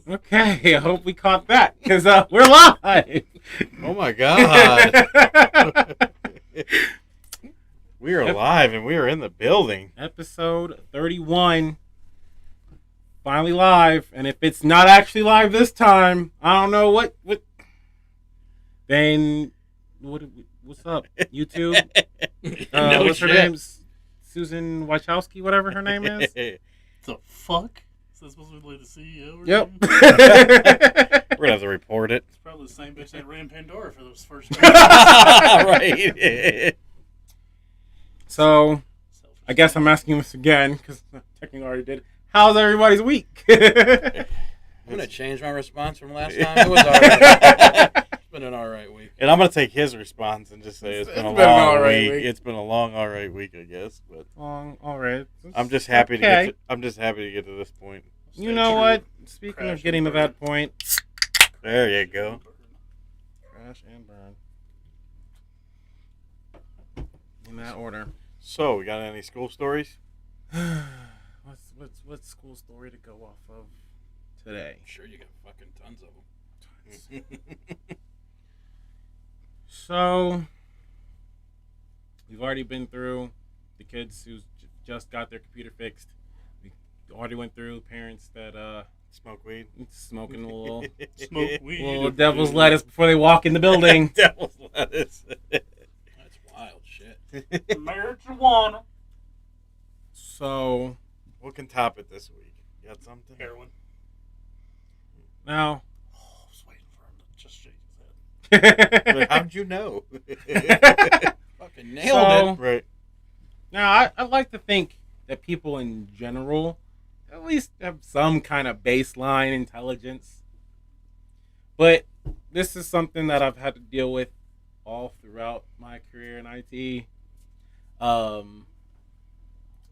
Okay, I hope we caught that because we're live. Oh my god. We are live and we are in the building. Episode 31. Finally live. And if it's not actually live this time, I don't know what then what's up? YouTube? No what's her shit. name? Susan Wachowski, whatever her name is. The fuck? Is that supposed to be like the CEO? Or Yep. something? We're gonna have to report it. It's probably the same bitch that ran Pandora for those first time. Right. So, I guess I'm asking this again because technically I already did. How's everybody's week? I'm gonna change my response from last time. It was alright. It's been an alright week. And I'm gonna take his response and just say it's been a been an long alright week. week. It's been a long, alright week, I guess. But All right. I'm just happy Okay. I'm just happy to get to this point. You know what? Speaking Crash of getting to and burn. that point, There you go. crash and burn. In that order. So, we got any school stories? What's school story to go off of today? I'm sure you got fucking tons of them. So we've already been through the kids who just got their computer fixed. We already went through parents that Smoke weed. smoking a little Smoke weed. little devil's lettuce before they walk in the building. Devil's lettuce. That's wild shit. Marijuana. So What can top it this week? You got something? Heroin. now Oh, I was waiting for him to just shake his head. Like, how'd you know? Fucking nailed it. Right. Now, I like to think that people in general at least have some kind of baseline intelligence. But this is something that I've had to deal with all throughout my career in IT.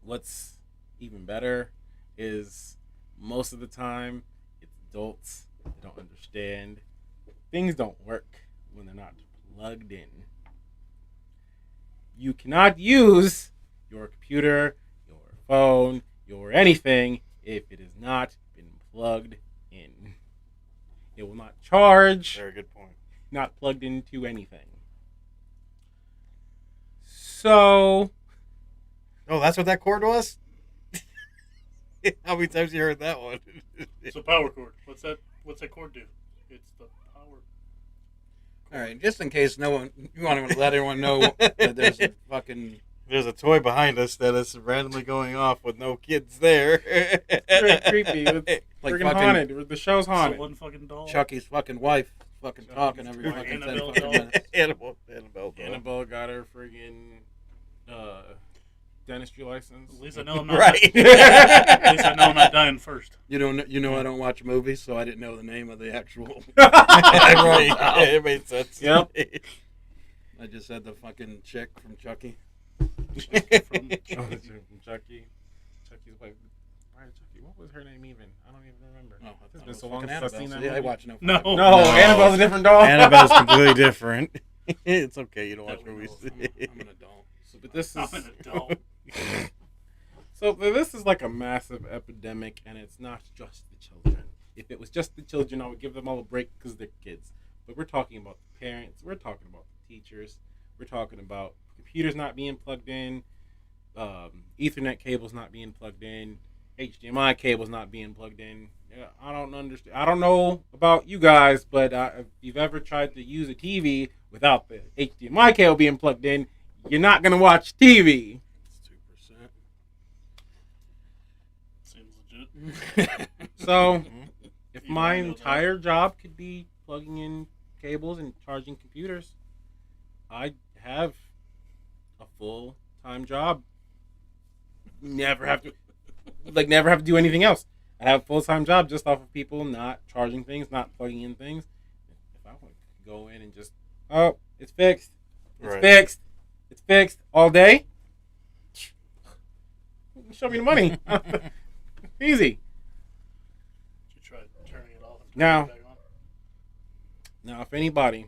What's even better is most of the time it's adults that don't understand. Things don't work when they're not plugged in. You cannot use your computer, your phone, your anything if it has not been plugged in. It will not charge, Very good point. not plugged into anything. So, Oh, that's what that cord was? How many times you heard that one? It's a power cord. What's that cord do? It's the power. Alright, just in case no one, you want to let everyone know that there's a fucking. There's a toy behind us that is randomly going off with no kids there. very creepy. It's Like friggin' fucking haunted. The show's So haunted. one fucking doll. Chucky's fucking wife fucking talking every Chucky's fucking 10 Annabelle fucking doll. minutes. Annabelle doll. Annabelle got her friggin' dentistry license. At least I know I'm not. Right. At least I know I'm not dying first. You know I don't watch movies, so I didn't know the name of the actual. Right. It made sense. Yep. I just said the fucking chick from Chucky. From Oh, it's from Chucky. Chucky's wife. Why Chucky? What was her name even? I don't even remember. Oh, I It's thought been it was so long fucking since I've seen Annabelle. that See, I movie. watch no. No. fucking- No, No. Annabelle's a different doll. Annabelle's completely different. It's okay. You don't watch That we know movies. of. I'm an adult. So, but this I'm is an adult. so this is like a massive epidemic, and it's not just the children. If it was just the children, I would give them all a break because they're kids. But we're talking about the parents. We're talking about the teachers. We're talking about computers not being plugged in, Ethernet cables not being plugged in, HDMI cables not being plugged in. Yeah, I don't understand. I don't know about you guys, but if you've ever tried to use a TV without the HDMI cable being plugged in, you're not gonna watch TV. It's 2%. Seems legit. So, if You my don't know that. entire job could be plugging in cables and charging computers, I'd have a full-time job. Never have to do anything else. I'd have a full-time job just off of people not charging things, not plugging in things. If I want to go in and just, oh, it's fixed. It's Right. fixed. It's fixed all day. Show me the money. Easy. You tried turning it off and Now- turning it back on. Now, if anybody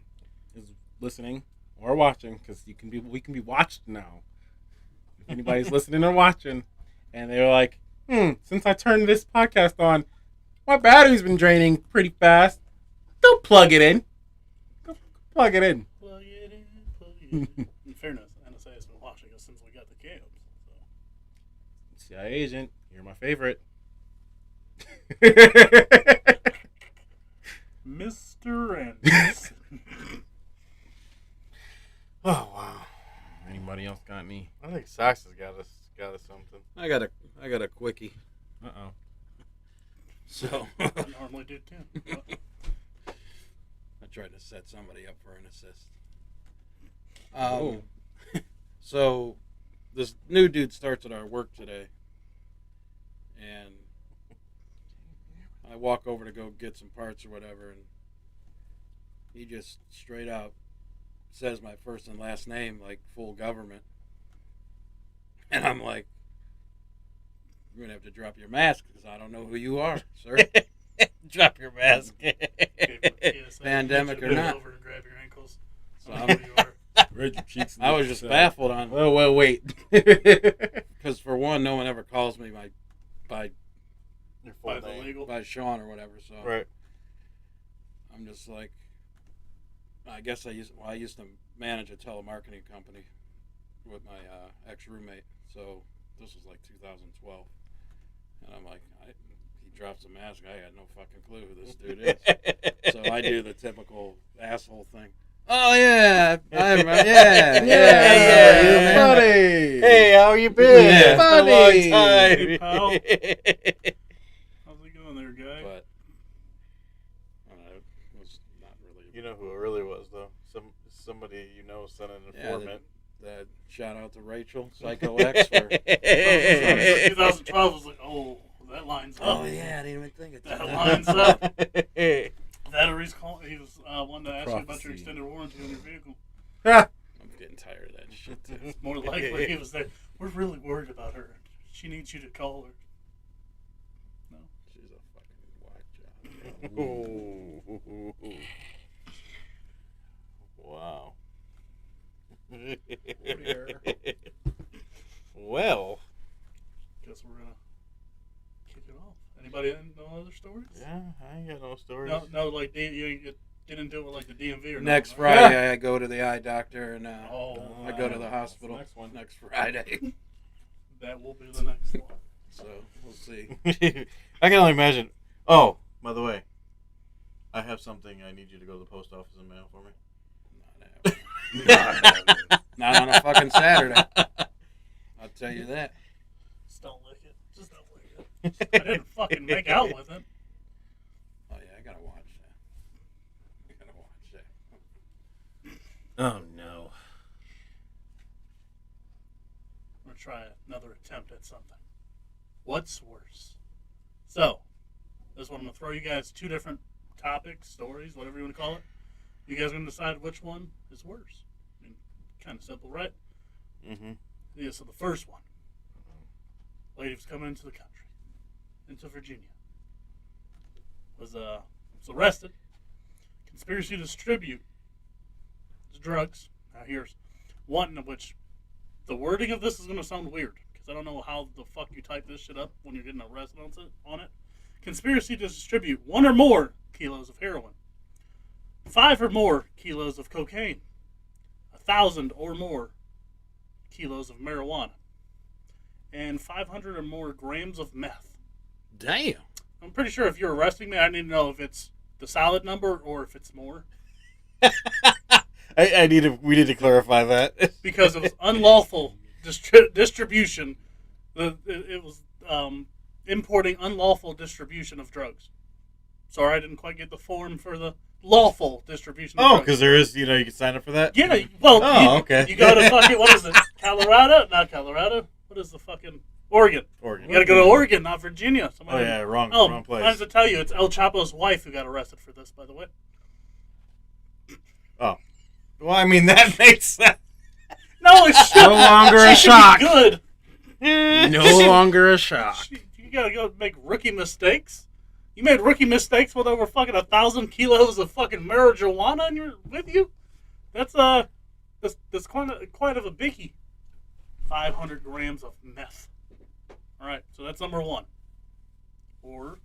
is listening or watching, because we can be watched now. If anybody's listening or watching, and they're like, since I turned this podcast on, My battery's been draining pretty fast. Don't plug it in. Go plug it in. Plug it in, plug it in. In fairness, NSA has been watching us since we got the cams. So. CIA agent, you're my favorite. Mr. Anderson. Oh wow. Anybody else got any? I think Sox has got us something. I got a quickie. Uh-oh. So I normally do too. But I tried to set somebody up for an assist. Oh. So this new dude starts at our work today, and I walk over to go get some parts or whatever, and he just straight out says my first and last name like full government, and I'm like, "You're gonna have to drop your mask because I don't know who you are, sir." Drop your mask. gave him a PSA. Pandemic You or should not. bend over and grab your ankles. So I I'm- know who you are. Read your cheeks. I was just baffled on Well, wait. because for one, no one ever calls me by Your full By the name. legal. by Sean or whatever. So Right. I'm just like, I guess I used to manage a telemarketing company with my ex roommate. So this was like 2012, and I'm like, he drops a mask. I had no fucking clue who this dude is. So I do the typical asshole thing. Oh yeah, yeah, buddy. Hey, how you been? Yeah. It's been a Buddy. long Hey, pal. time. How's it going there, guy? But it was not really. You know who it really was, though. Somebody you know sent an Yeah, informant. that shout out to Rachel, Psycho X for. 2012 was like, oh, that lines up. Oh yeah, I didn't even think of That that. lines up. That or he's calling. He was wanting to ask you about Prophecy. your extended warranty on your vehicle. I'm getting tired of that shit. Too. It's more likely he was there. We're really worried about her. She needs you to call her. No. She's a fucking whack job. Wow. Warrior. Well, Guess we're gonna kick it off. Anybody no other stories? yeah, I ain't got no stories. No, like you didn't do it like the DMV or Next nothing, right? Friday, I go to the eye doctor and Oh, I go to the hospital. Next one. Next Friday. that will be the next one. So we'll see. I can only imagine. Oh, by the way, I have something I need you to go to the post office and mail for me. Not on a fucking Saturday. I'll tell you that. Just don't lick it. Just don't lick it. I didn't fucking make out with it. Oh yeah, I gotta watch that. I gotta watch that. Oh no. I'm gonna try another attempt at something. What's worse? So, this one I'm gonna throw you guys two different topics, stories, whatever you want to call it. You guys are gonna decide which one is worse. I mean, kind of simple, right? Mm-hmm. Yeah. So the first one, lady was coming into the country, into Virginia, was arrested, conspiracy to distribute drugs. Now here's one of which the wording of this is going to sound weird because I don't know how the fuck you type this shit up when you're getting arrested on it. Conspiracy to distribute 1 or more kilos of heroin, 5 or more kilos of cocaine, 1,000 or more kilos of marijuana, and 500 or more grams of meth. Damn. I'm pretty sure if you're arresting me, I need to know if it's the solid number or if it's more. We need to clarify that. Because it was unlawful distribution. It was importing unlawful distribution of drugs. Sorry, I didn't quite get the form for the lawful distribution of Oh, drugs. because there is, you can sign up for that? Yeah, well, Oh, okay. you go to fucking, what is it, Colorado? Not Colorado. What is the fucking, Oregon. Oregon. You gotta go to Oregon, not Virginia. Oh, yeah, wrong wrong place. I wanted to tell you, it's El Chapo's wife who got arrested for this, by the way. Oh. Well, I mean, that makes sense. No, it's No longer a she should shock. be good. No longer a shock. You gotta go make rookie mistakes. You made rookie mistakes with over fucking 1,000 kilos of fucking marijuana with you. That's quite of a biggie. 500 grams of meth. All right, so that's number one. Or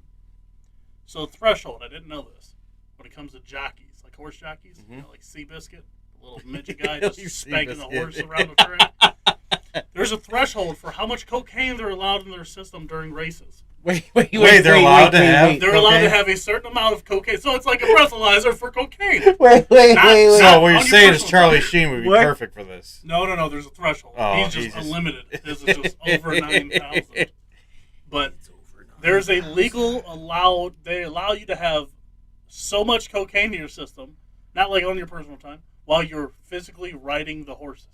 So threshold, I didn't know this. When it comes to jockeys, like horse jockeys, like Seabiscuit, the little midget guy just spanking the horse around the track. There's a threshold for how much cocaine they're allowed in their system during races. Wait, they're allowed to have- They're allowed to have a certain amount of cocaine. So it's like a breathalyzer for cocaine. Wait. So what you're on your saying is personal Charlie time. Sheen would be What? perfect for this. No. There's a threshold. Oh, He's just Jesus. unlimited. His is just over 9,000. But there's a legal they allow you to have so much cocaine in your system, not like on your personal time, while you're physically riding the horses.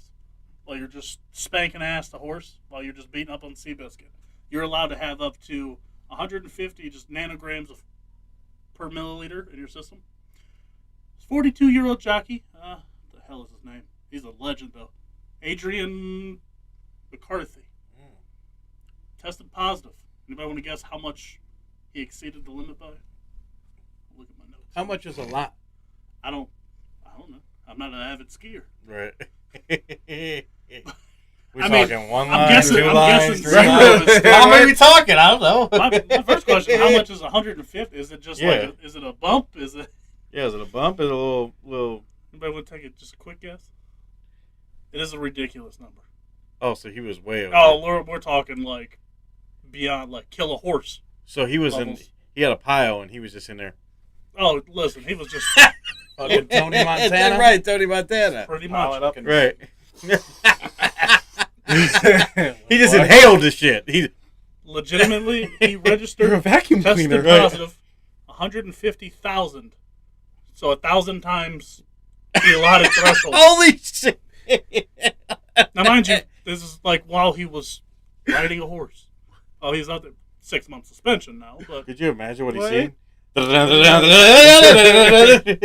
While you're just spanking ass the horse, while you're just beating up on Seabiscuit. You're allowed to have up to 150 just nanograms per milliliter in your system. 42-year-old jockey. What the hell is his name? He's a legend, though. Adrian McCarthy. Tested positive. Anybody want to guess how much he exceeded the limit by? Look at my notes. How much is a lot? I don't know. I'm not an avid skier. Right. We're I mean, talking one I'm line, guessing- 2 I'm lines, guessing 3 zero lines. is How many are we talking? I don't know. My first question: how much is 150? Is it just Yeah. is it a bump? Is it? Yeah, is it a bump? Is it a little? Anybody want to take just a quick guess? It is a ridiculous number. Oh, so he was way over. Oh, we're talking like beyond like kill a horse. So he was levels. he had a pile and he was just in there. Oh, listen, he was just Fucking Tony Montana. Right, Tony Montana. pretty Pile much. it up and- Right. He just inhaled the shit. He Legitimately, he You're a registered, vacuum tested cleaner. positive, 150,000. So 1,000 times the allotted threshold. holy shit. Now, mind you, this is like while he was riding a horse. Oh, he's out there 6 month suspension now. But Could you imagine what he's What? seen? my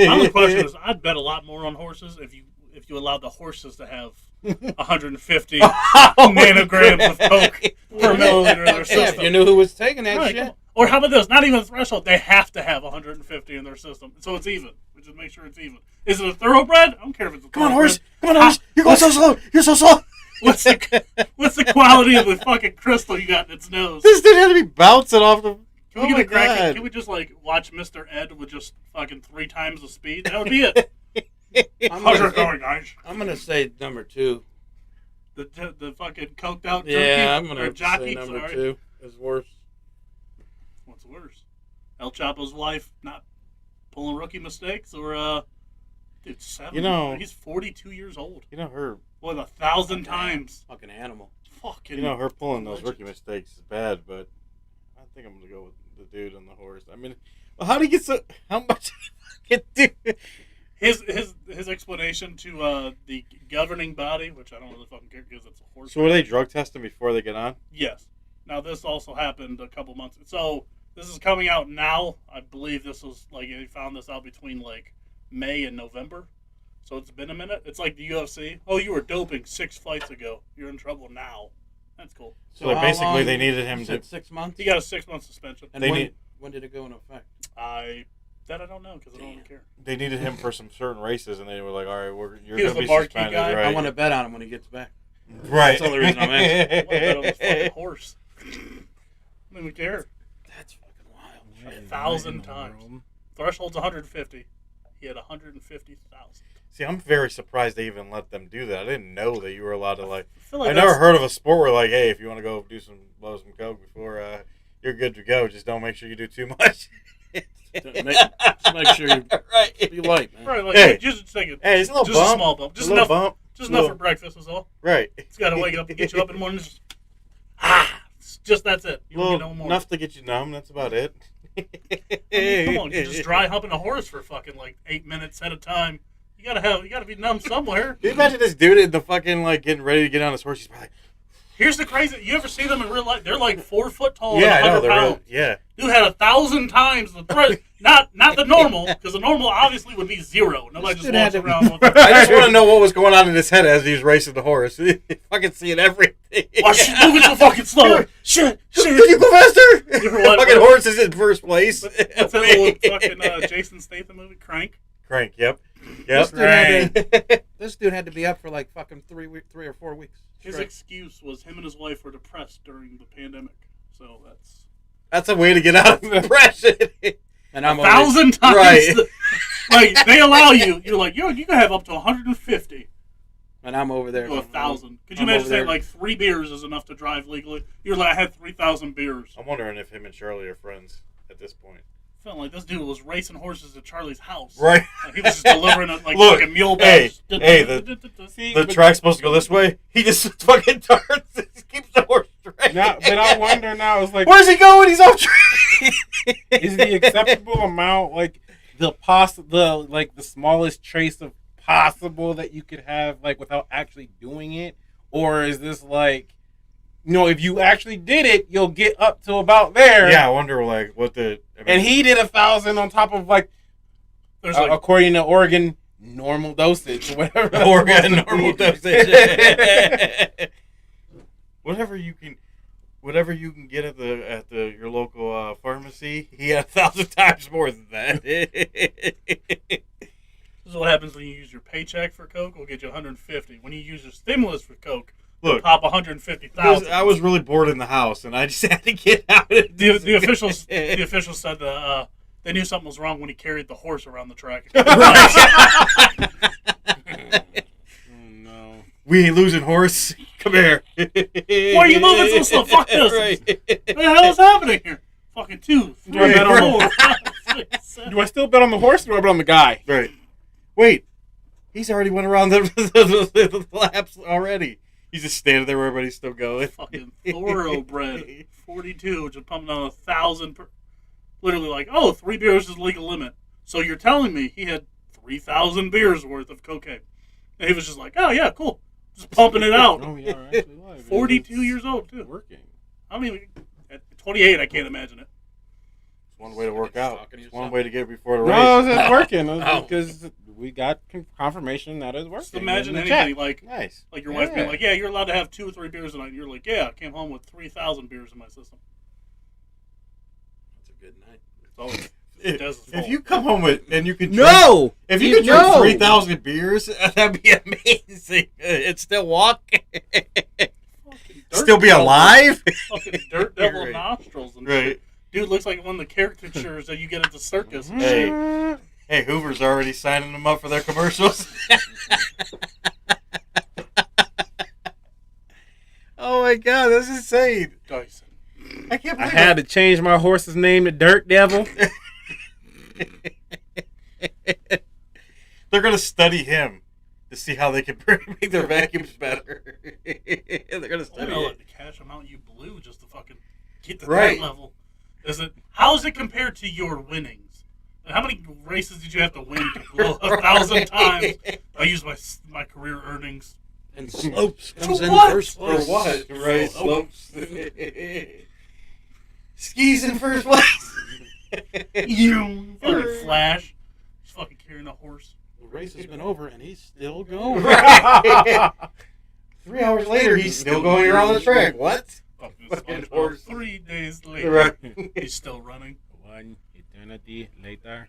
only My question is, I'd bet a lot more on horses if you allowed the horses to have 150 nanograms of coke per milliliter in their Yeah, if system. you knew who was taking that Right, shit. come on. Or how about this? Not even a threshold. They have to have 150 in their system, so it's even. We just make sure it's even. Is it a thoroughbred? I don't care if it's a Come on, thoroughbred. horse. Come on, horse. You're going so slow. You're so slow. What's the quality of the fucking crystal you got in its nose? This dude had to be bouncing off the. Can we Oh get my a crack? God. Can we just like watch Mr. Ed with just fucking 3 times the speed? That would be it. How's it going, guys? I'm gonna say number 2. The fucking coked out Yeah, I'm turkey, gonna or have to jockey. say number Sorry. 2 is worse. What's worse? El Chapo's wife not pulling rookie mistakes, or dude, 7. You know- he's 42 years old. You know her. What 1,000 times? Fucking animal. Fucking. You know her pulling those legend. rookie mistakes is bad, but I think I'm gonna go with the dude on the horse. I mean, well, how do you get so? How much? Dude? His explanation to the governing body, which I don't really fucking care because it's a horse. So are they drug testing before they get on? Yes. Now this also happened a couple months. So this is coming out now. I believe this was like they found this out between like May and November. So it's been a minute. It's like the UFC. Oh, you were doping 6 fights ago. You're in trouble now. That's cool. So like, how basically long- they needed him you to. said 6 months. He got a 6-month suspension. And They when, need- when did it go into effect? I don't know because I don't really care. They needed him for some certain races, and they were like, "All right, you're He was gonna be the marquee suspended, guy. right?" I want to bet on him when he gets back. Right. That's the only reason I'm asking. I want to bet on this fucking horse. I don't even care. That's fucking wild. 1,000 times. Threshold's 150. He had 150,000. See, I'm very surprised they even let them do that. I didn't know that you were allowed to like. I feel like I never that's- heard of a sport where like, hey, if you want to go blow some coke before you're good to go, just don't make sure you do too much. Make sure you right. be light, man. Right, like Hey. just take it. Hey, it's a little just bump. a small bump. Just a little enough. bump. Just little- enough for breakfast is all. Right. It's got to wake up and get you up in the morning. Just, it's just that's it. You don't Little, get no more. enough to get you numb. That's about it. I mean, come on, you're just dry humping a horse for fucking like 8 minutes at a time. You gotta be numb somewhere. Can you imagine this dude in the fucking like getting ready to get on his horse? He's probably Here's the crazy. You ever see them in real life? They're like 4 foot tall. like, yeah, I and know 100 they're real, pounds. yeah. Dude had 1,000 times the threat. not the normal, because the normal obviously would be 0. Nobody just dude walks had to- around with I just want to know what was going on in his head as he was racing the horse. Fucking seeing everything. Why she's moving so fucking slow? Shit. Could you go faster? You know what? Fucking horse is in first place. What's that little fucking Jason Statham movie, Crank? Crank, yep. This Yep. dude, had to, this dude had to be up for like fucking 3 or 4 weeks. His straight. excuse was him and his wife were depressed during the pandemic. So that's That's a way to get out of depression. And I'm 1,000 times. Right. Like, they allow you. You're like, yo, you can have up to 150. And I'm over there. To 1,000. Could you I'm imagine over saying, there. like, 3 beers is enough to drive legally? You're like, I had 3,000 beers. I'm wondering if him and Charlie are friends at this point. Felt like this dude was racing horses at Charlie's house. Right. Like, he was just delivering it like Look, fucking mule hey, bells. See, The but- track's supposed to go this way. He just fucking turns and keeps the horse straight. Now, but I wonder now, it's like, Where's he going? He's off track. is the acceptable amount like the smallest trace of possible that you could have like without actually doing it, or is this like, if you actually did it, you'll get up to about there? Yeah, I wonder like what the. And he did 1,000 on top of like, There's like, according to Oregon normal dosage, or whatever. that's Oregon supposed to normal be. dosage. whatever you can get at your local pharmacy, he had 1,000 times more than that. this is what happens when you use your paycheck for Coke. We'll get you 150. When you use your stimulus for Coke, Look, pop 150,000. I was really bored in the house, and I just had to get out. The officials said that they knew something was wrong when he carried the horse around the track. Oh, no. We ain't losing horse. Come here. Why are you moving so slow? Fuck this. Right. What the hell is happening here? Fucking 2, 3, I bet on 4, 5, 6, 7. Do I still bet on the horse, or do I bet on the guy? Right. Wait. He's already went around the laps already. He's just standing there where everybody's still going. Fucking thoroughbred 42, just pumping on 1,000 per. Literally like, 3 beers is the legal limit. So you're telling me he had 3,000 beers worth of cocaine. And he was just like, oh yeah, cool. Just pumping it out. Oh, yeah, actually live. 42 years old too. Working. I mean, at 28, I can't imagine it. It's one way to work out. Talking to It's one yourself. way to get before the No, race. it's working Oh. because we got confirmation that it's working. Just imagine in the anything chat. like Nice. your wife being Yeah. like, yeah, you're allowed to have 2 or 3 beers a night. And you're like, yeah, I came home with 3,000 beers in my system. That's a good night. It's always If you come home with and you can drink, No! if you could drink 3,000 beers, that'd be amazing. And still walk, still be alive. Fucking dirt devil Right. nostrils and Right. shit. Dude looks like one of the caricatures that you get at the circus. Hey. Hey, Hoover's already signing them up for their commercials. Oh my god, that's insane! Dyson. I can't I believe had to change my horse's name to Dirt Devil. They're gonna study him to see how they can make their vacuums better. They're gonna I study know, it. like the cash amount you blew just to fucking get to Right. that level. How is it compared to your winnings? How many races did you have to win to blow 1,000 times? I use my career earnings. And Slopes comes in what? first For place. what? Right, Oh. slopes. Skis in first place. You fucking Flash. He's fucking carrying a horse. The race has been over, and he's still going. 3 hours later, he's still going around the track. What? Fucking Fucking SpongeBob. horse. 3 days later, Right. he's still running. One eternity later.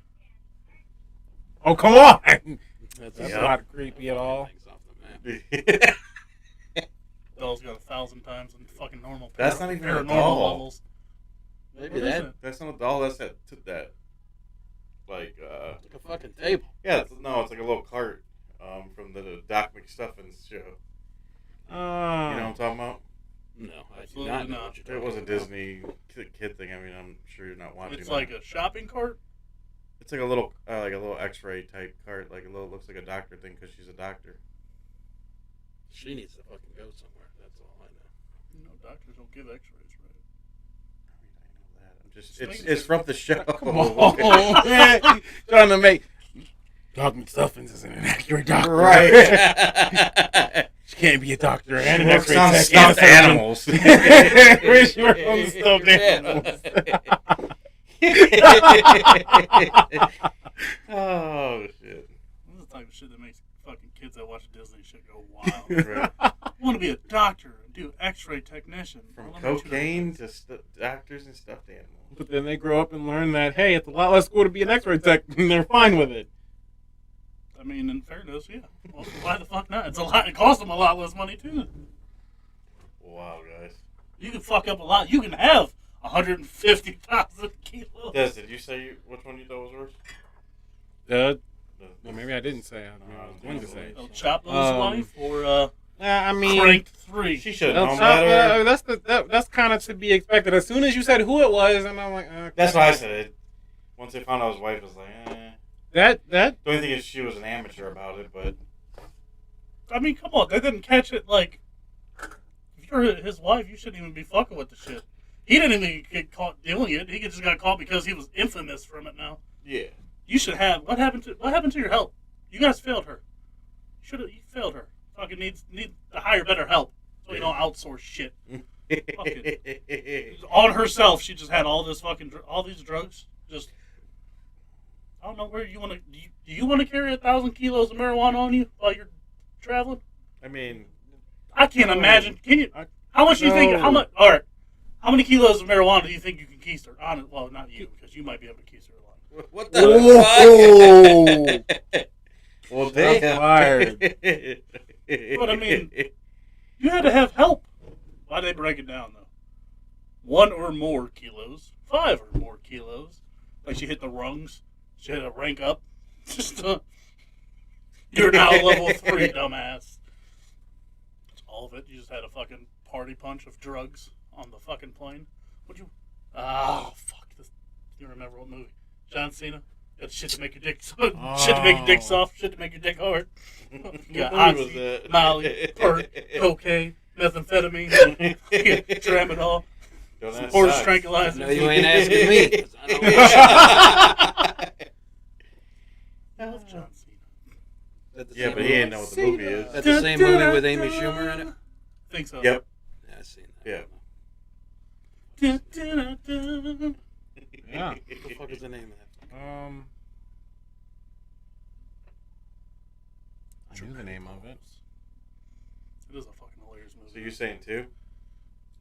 Oh, come on! That's Yeah. not creepy at all. Things off the map. Doll's got 1,000 times in fucking normal. That's not even a paranormal doll. levels. Maybe What is that it? That's not a doll. That's that. Like, like a fucking table. yeah, it's like a little cart from the Doc McStuffins show. You know what I'm talking about? No, I do Absolutely not know not. what you're It was a talking about. Disney kid thing. I mean, I'm sure you're not watching. It's that. like a shopping cart. It's like a little X-ray type cart, looks like a doctor thing because she's a doctor. She needs to fucking go somewhere. That's all I know. You know, doctors don't give X-rays, right? I know that. I'm just Just it's from the show. Come on. Trying to make Doc McStuffins isn't an accurate doctor. Right. She can't be a doctor and an Works X-ray on tech. stuffed animals. Where's she work on the stuffed animals? Oh shit! This is the type of shit that makes fucking kids that watch Disney shit go wild. Right. I want to be a doctor and do X-ray technician. From Elementary cocaine things. to doctors and stuffed animals. But then they grow up and learn that, hey, it's a lot less cool to be an X-ray tech, and they're fine with it. I mean, in fairness, yeah. Well, why the fuck not? It's a lot. It costs them a lot less money too. Wow, guys. You can fuck up a lot. You can have 150,000 kilos. Des, did you say which one you thought was worse? Well, maybe I didn't say. I was going to say. El Chapo's wife or I mean, Cranked 3? She should El have known Chapo, better. that's kind of to be expected. As soon as you said who it was, and I'm like, That's what I said. Once they found out his wife, was like, eh. That The only thing is she was an amateur about it, but I mean, come on. They didn't catch it like... If you're his wife, you shouldn't even be fucking with the shit. He didn't even get caught doing it. He just got caught because he was infamous from it now. yeah. You should have... What happened to your help? You guys failed her. You failed her. Fucking need to hire better help. So you don't outsource shit. On herself, she just had all this fucking... all these drugs. Just... I don't know where you want to... Do you want to carry 1,000 kilos of marijuana on you while you're traveling? I mean, I can't imagine. Can you? I- How much do you think? No. How much? All right. How many kilos of marijuana do you think you can keister? Well, not you, because you might be able to keister a lot. what Whoa. fuck? Well, Shots fired. But I mean, you had to have help. Why'd they break it down though? 1 or more kilos, 5 or more kilos. Like she hit the rungs. She had to rank up. Just you're now level 3, dumbass. That's all of it. You just had a fucking party punch of drugs on the fucking plane. Would you? Oh fuck! This. You remember what movie? John Cena. Got shit to make your dick. Shit to make your dick soft. Shit to make your dick hard. Yeah, What movie was oxy, that? Molly, perk, cocaine, methamphetamine, tramadol, Don't ask horse sucks. tranquilizer. No, you ain't asking me. 'Cause I know I love John Cena. Is that the Yeah, same but he movie? didn't know what the movie is. That's the same movie with Amy Schumer in it? Think so. Yep. Yeah, I've seen that. Yeah. Yeah. What the fuck is the name of that? I knew the name of it. It is a fucking hilarious movie. So you're saying 2?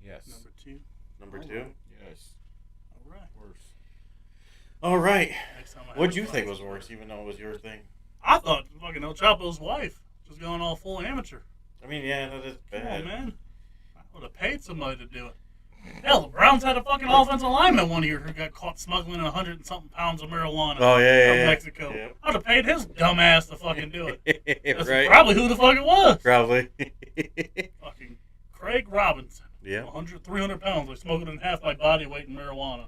Yes. Number 2. Number All 2? right. Yes. All right. Worse. All right. Next time I What'd have you a think glass was of worse, even though it was your thing? I thought fucking El Chapo's wife was going all full amateur. I mean, yeah, that is Come bad. on, man. I would have paid somebody to do it. Hell, the Browns had a fucking offensive lineman one year who got caught smuggling 100 and something pounds of marijuana Oh, yeah, from yeah. Mexico. Yeah. I would have paid his dumb ass to fucking do it. That's Right. probably who the fuck it was. Probably. Fucking Craig Robinson. Yeah. 100, 300 pounds. They smuggled in half my body weight in marijuana.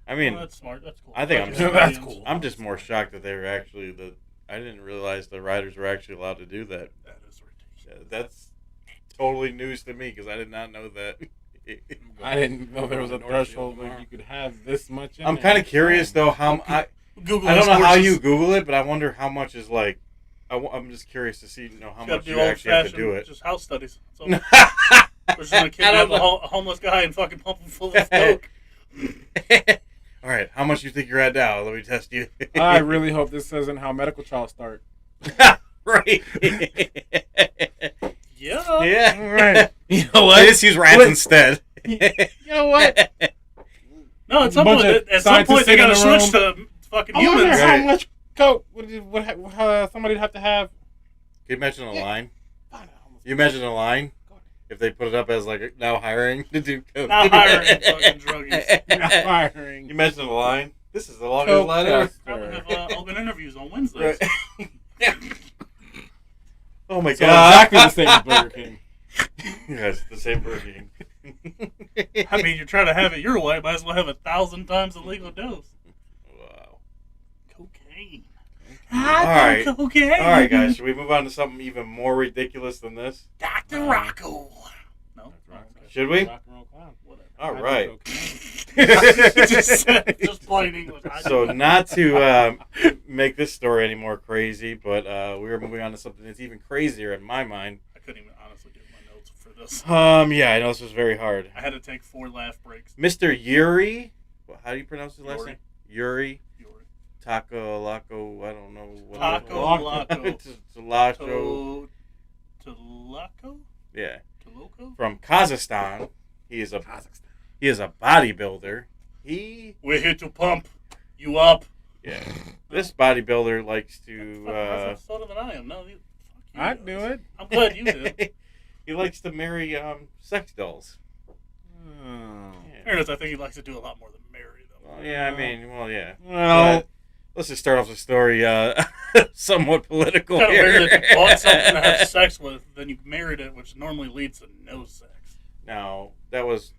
I mean, Well, that's smart. That's cool. I think I'm Fucking That's Canadians. cool. I'm just more shocked that they were actually I didn't realize the riders were actually allowed to do that. That is ridiculous. That's totally news to me because I did not know that. I didn't know there was a North threshold Field where you could have this much in I'm there. kind of curious though how Google I don't those know how courses. you Google it, but I wonder how much is like. I'm just curious to see how You gotta much do you actually have to do it. Just house studies. So we're just gonna kidnap a homeless guy and fucking pump him full of coke. All right, how much you think you're at now? Let me test you. I really hope this isn't how medical trials start. right. Yeah. Yeah. All right. You know what? Just use rats What? instead. You know what? No, at some Bunch point, of at some point they gotta scientists switch sitting to fucking I wonder humans. how Right. much coke somebody'd have to have. Can you imagine a Yeah. line? You imagine a line if they put it up as like now hiring to do coke. Now hiring fucking druggies. Not firing. You imagine a line. This is the longest line ever. Probably have open interviews on Wednesdays. Right. Oh my So god! exactly the same as Burger King. Yes, the same Burger King. I mean, you're trying to have it your way. Might as well have 1,000 times the legal dose. Wow. Cocaine. All right. Cocaine. All right, guys. Should we move on to something even more ridiculous than this? Dr. Rocco. No. Should we? Rock and roll clown. Whatever. All I do right. cocaine. just plain English. So not to make this story any more crazy, but we are moving on to something that's even crazier in my mind. I couldn't even honestly do my notes for this. Yeah, I know this was very hard. I had to take 4 laugh breaks. Mr. Yuri, how do you pronounce his last Yuri. name? Yuri Yuri. Taco Laco. I don't know what. Taco Laco. Laco. Tulaco? Yeah, Toloco? from Kazakhstan. He is a bodybuilder. We're here to pump you up. Yeah. This bodybuilder likes Fuck, to. that's sort of an I am. No, fuck you. I'd do it. I'm glad you did. He likes to marry sex dolls. Oh. Yeah. fairness, I think he likes to do a lot more than marry, though. Well, yeah, I mean, well, yeah. Well, But let's just start off the story somewhat political Kind of here. weird that you bought something to have sex with, then you married it, which normally leads to no sex. Now, that was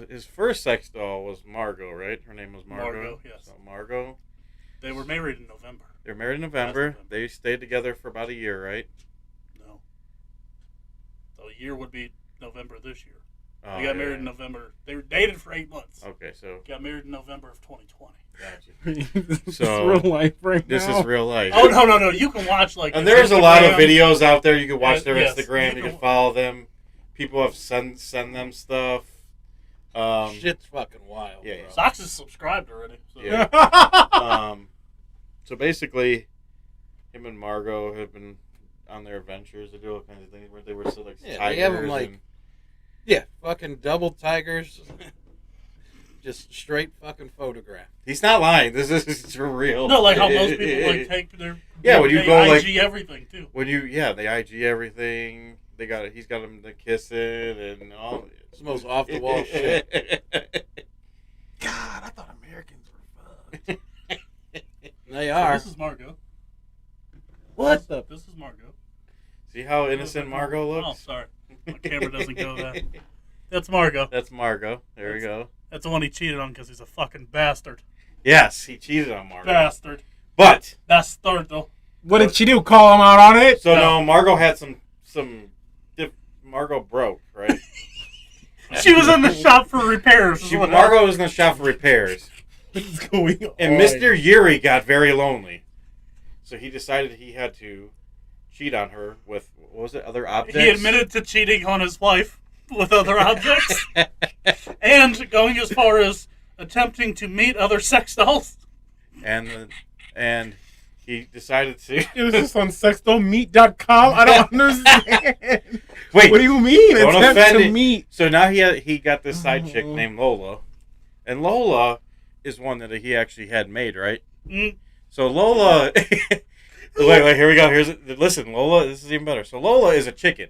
his first sex doll was Margot, right? Her name was Margot. Margot, yes. So Margot. They were married in November. They were married in November. November. They stayed together for about a year, right? No. So a year would be November this year. Oh, They got yeah. married in November. They were dated for 8 months. Okay, so Got married in November of 2020. gotcha. this is So, real life right This now. is real life. Oh, no. You can watch, like... And there's a lot of Instagram. videos out there. You can watch their Yes, Instagram. You can follow them. People have send them stuff. Shit's fucking wild. yeah, bro. Sox is subscribed already. So. Yeah. So basically, him and Margot have been on their adventures. They do all kinds of things where they were still like Yeah, tigers. they have 'em, like, and- Yeah, fucking double tigers. Just straight fucking photograph. he's not lying. This is for real. No, like how most people like take their... Yeah, when you they go, IG like- everything, too. When you they IG everything. He's got them to kissing and all. It's the most off the wall shit. God, I thought Americans were fucked. They So are. this is Margot. What the? This is Margot. See how innocent Margot Oh, looks? sorry. My camera doesn't go that. That's Margot. That's Margot. There we go. That's the one he cheated on because he's a fucking bastard. Yes, he cheated on Margot. Bastard. But Bastardo. What did she do? Call him out on it? so No. no, Margot had some. Margot broke, right? She was in the shop for repairs. is what Margot was in the shop for repairs, What is going on? and Mr. Yuri got very lonely, so he decided he had to cheat on her with what was it? Other objects. He admitted to cheating on his wife with other objects and going as far as attempting to meet other sex dolls. and he decided to. It was just on sexdollmeet.com. I don't understand. Wait, What do you mean? don't Attempt offend to it. meet. So now he got this side chick named Lola, and Lola is one that he actually had made, right? Mm. So Lola, wait, here we go. Listen, Lola. This is even better. So Lola is a chicken.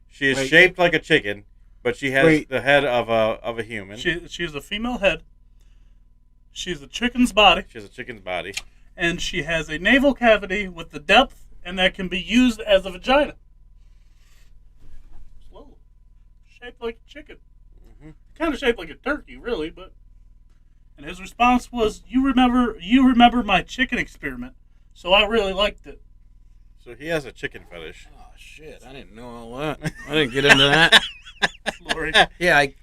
She is Wait. shaped like a chicken, but she has Wait. the head of a human. She has a female head. She's a chicken's body. She has a chicken's body. And she has a navel cavity with the depth, and that can be used as a vagina. Slow. Shaped like a chicken. Mhm. Kind of shaped like a turkey, really, but... And his response was, you remember my chicken experiment, so I really liked it. So he has a chicken fetish. Oh shit! I didn't know all that. I didn't get into that. Lori. Yeah, I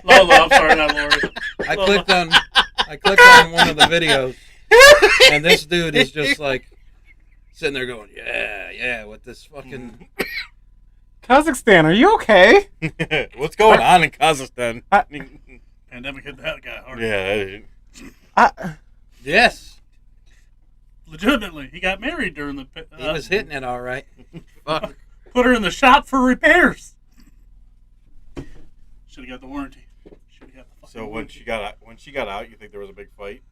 Lola, I'm sorry, not Lori. I Lola. clicked on one of the videos, and this dude is just like sitting there going, yeah, with this fucking. Kazakhstan, are you okay? What's going on in Kazakhstan? Pandemic hit that guy hard. Yeah. Yes, Legitimately, he got married during the... he was hitting it all right. Fuck. Put her in the shop for repairs. Should have got the warranty. Should have got the fucking So when warranty. she got out, you think there was a big fight?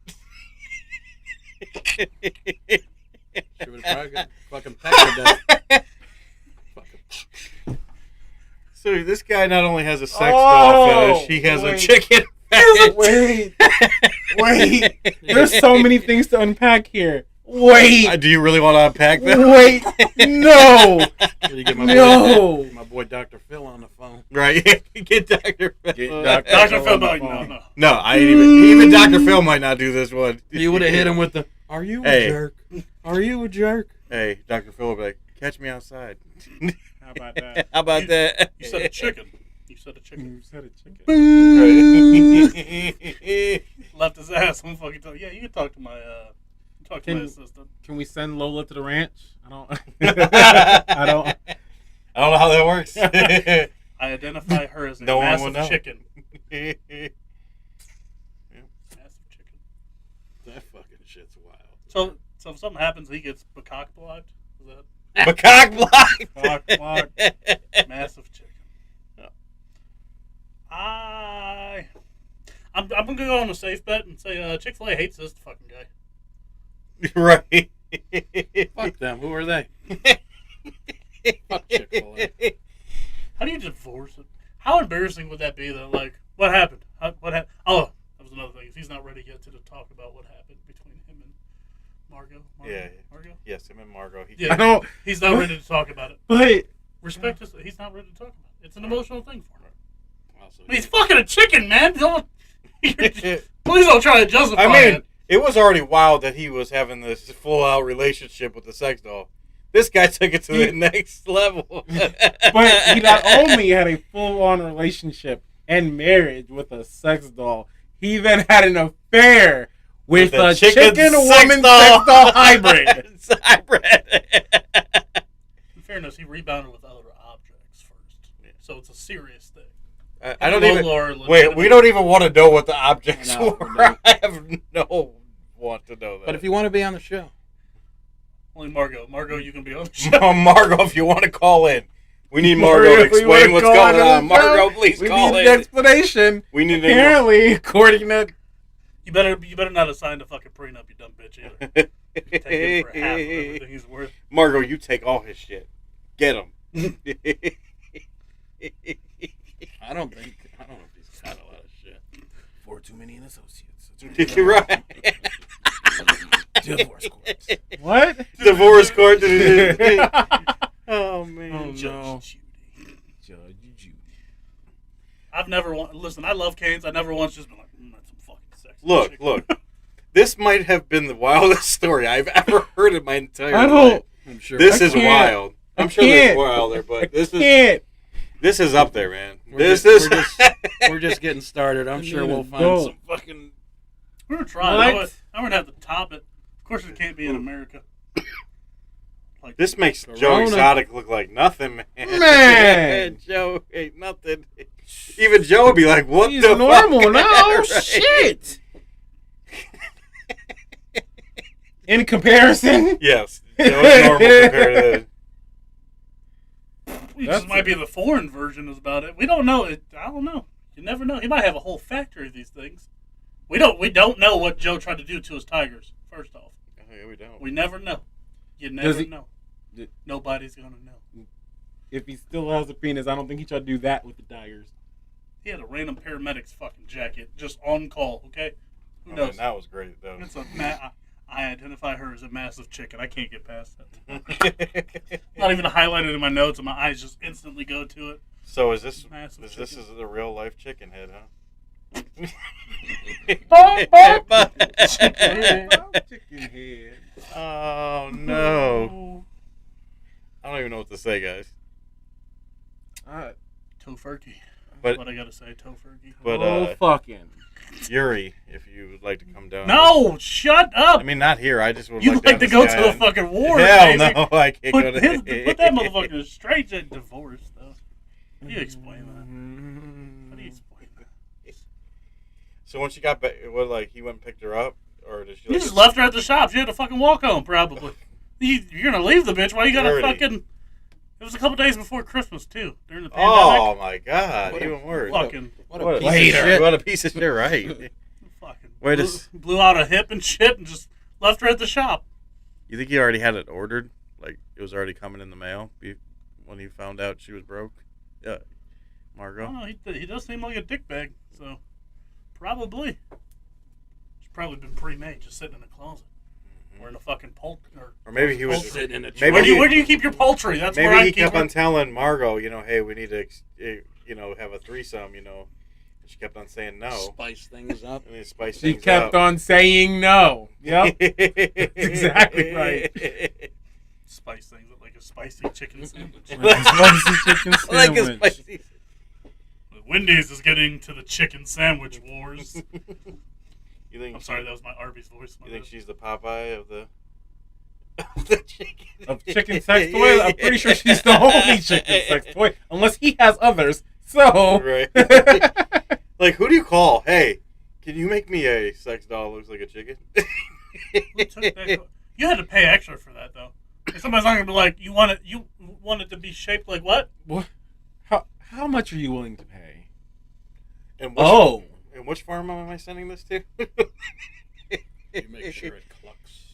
She would probably got fucking pecked to death. Fucking. So this guy not only has a sex doll Oh, fetish, he has a wait. chicken fetish. Wait. There's so many things to unpack here. Wait. Do you really want to unpack that? Wait. No. Till you get No. my boy Dr. Phil on the phone. Right. Get Dr. Phil. Get Dr. Phil, on the like, phone. no. No, I ain't even Dr. Phil might not do this one. You would have hit him with the, "Are you a Hey. jerk? Are you a jerk?" Hey, Dr. Phil would be like, catch me outside. How about that? How about that? You said a chicken. You said a chicken. You said a chicken. Right. Left his ass. I'm fucking telling you. Yeah, you can talk to my Can- assistant. Can we send Lola to the ranch? I don't. I don't. I don't know how that works. I identify her as a No one will massive know. chicken. Massive chicken. That fucking shit's wild. So if something happens, he gets cock blocked. Is that Macaque block. cock blocked? Massive chicken. I'm gonna go on a safe bet and say Chick-fil-A hates this fucking guy. Right. Fuck them. Who are they? Fuck Chick-fil-A. How do you divorce it? How embarrassing would that be though? Like, what happened? What happened? Oh, that was another thing. If he's not ready yet to talk about what happened between him and Margot. Yeah. Margot? Yes, him and Margot. Yeah. I don't. He's not ready to talk about it. But Respect his. He's not ready to talk about it. It's an emotional thing for him. Also, He's fucking a chicken, man. Don't. Please don't try to justify I mean, it. it was already wild that he was having this full-out relationship with the sex doll. This guy took it to the next level. but he not only had a full-on relationship and marriage with a sex doll, he then had an affair with a chicken woman sex doll hybrid. In fairness, he rebounded with other objects first, so it's a serious thing. I don't even. Lord, Wait, we don't even want to know what the objects No, were. no. I have no want to know that. but if you want to be on the show, Only Margot. Margot, you can be on the show. Oh, Margot, if you want to call in, we need Margot to If we explain wanna what's go going the on. show, Margot, please we call need in. an explanation. We need Apparently, according to You better not have signed a fucking prenup, you dumb bitch, either. Take him for half of everything he's worth. Margot, you take all his shit. Get him. I don't know if he's got a lot of shit. for too many associates. You're right. Divorce court. What? Divorce court. Oh man. Oh, Judge no. Judy. Judge Judy. I've never listen, I love Canes. I never once just been like, that's some fucking sexy Look, chicken. look. This might have been the wildest story I've ever heard in my entire I life. don't. I'm sure. This I is can't. wild. I'm I sure there's can't. wilder, but this is Can't. this is up there, man. We're we're just getting started. I'm sure we'll find Go. some fucking. We're gonna try. What? I'm gonna have to top it. Of course, it can't be in America. Like This makes Corona. Joe Exotic look like nothing, man. Man. Joe ain't nothing. Even Joe would be like, "What He's the normal fuck?" now. Right. Shit. In comparison, Yes, Joe is normal compared to this. It That's just might be the foreign version is about it. We don't know. I don't know. You never know. He might have a whole factory of these things. We don't know what Joe tried to do to his tigers. First off, Oh, yeah, we don't. we never know. You Does never he- know. Did- Nobody's gonna know. if he still has a penis, I don't think he tried to do that with the tigers. He had a random paramedic's fucking jacket just on call. Okay, who Oh, knows? man, that was great, though. It's I identify her as a massive chicken. I can't get past that. Not even highlighted in my notes, and my eyes just instantly go to it. So is this Massive is this chicken. is the real life chicken head, huh? Chicken head. Oh no! I don't even know what to say, guys. Tofurkey. But- That's what I gotta say, Tofurkey. But fucking. Yuri, if you would like to come down. No, shut up! I mean not here. I just would You'd like to have go this to guy the fucking war. Hell Daisy. no, I can't Put, go to put that motherfucker in straight to divorce, though. How do you explain that? How do you explain that? So when she got back, what, like he went and picked her up, or did she? You Like, just left her at the shop. She had to fucking walk home, probably. You're gonna leave the bitch. Why you gotta Dirty. fucking... It was a couple days before Christmas, too. During the Oh pandemic. my god, What a- even worse. Fucking... What a What a piece of Later. shit. What a piece of shit, right? Fucking Wait a blew, s- blew out a hip and shit and just left her at the shop. You think he already had it ordered? Like it was already coming in the mail when he found out she was broke? Yeah, I Margot. don't know. He does seem like a dickbag, so probably. She's probably been pre-made, just sitting in a closet. Or in a fucking Or maybe he was. poultry. Sitting in a Maybe Where do, he- you, where do you keep your poultry? That's where I Maybe he keep kept it. on telling Margot, hey, we need to, have a threesome, And she kept on saying no. Spice things up. And he spice She things kept up. on saying no. Yep. exactly right. Spice things up like a spicy chicken sandwich. Spicy chicken Like a sandwich. spicy. Wendy's is getting to the chicken sandwich wars. You think? I'm sorry, that was my Arby's voice. My You think bad. she's the Popeye of the? the chicken. Of chicken sex toy? I'm pretty sure she's the only chicken sex toy, unless he has others. So, Right. Like, who do you call? Hey, can you make me a sex doll that looks like a chicken? Who took that? You had to pay extra for that though. If somebody's not gonna be like, you want it to be shaped like what? what? How much are you willing to pay? And Oh. And which farm am I sending this to? You make sure it clucks.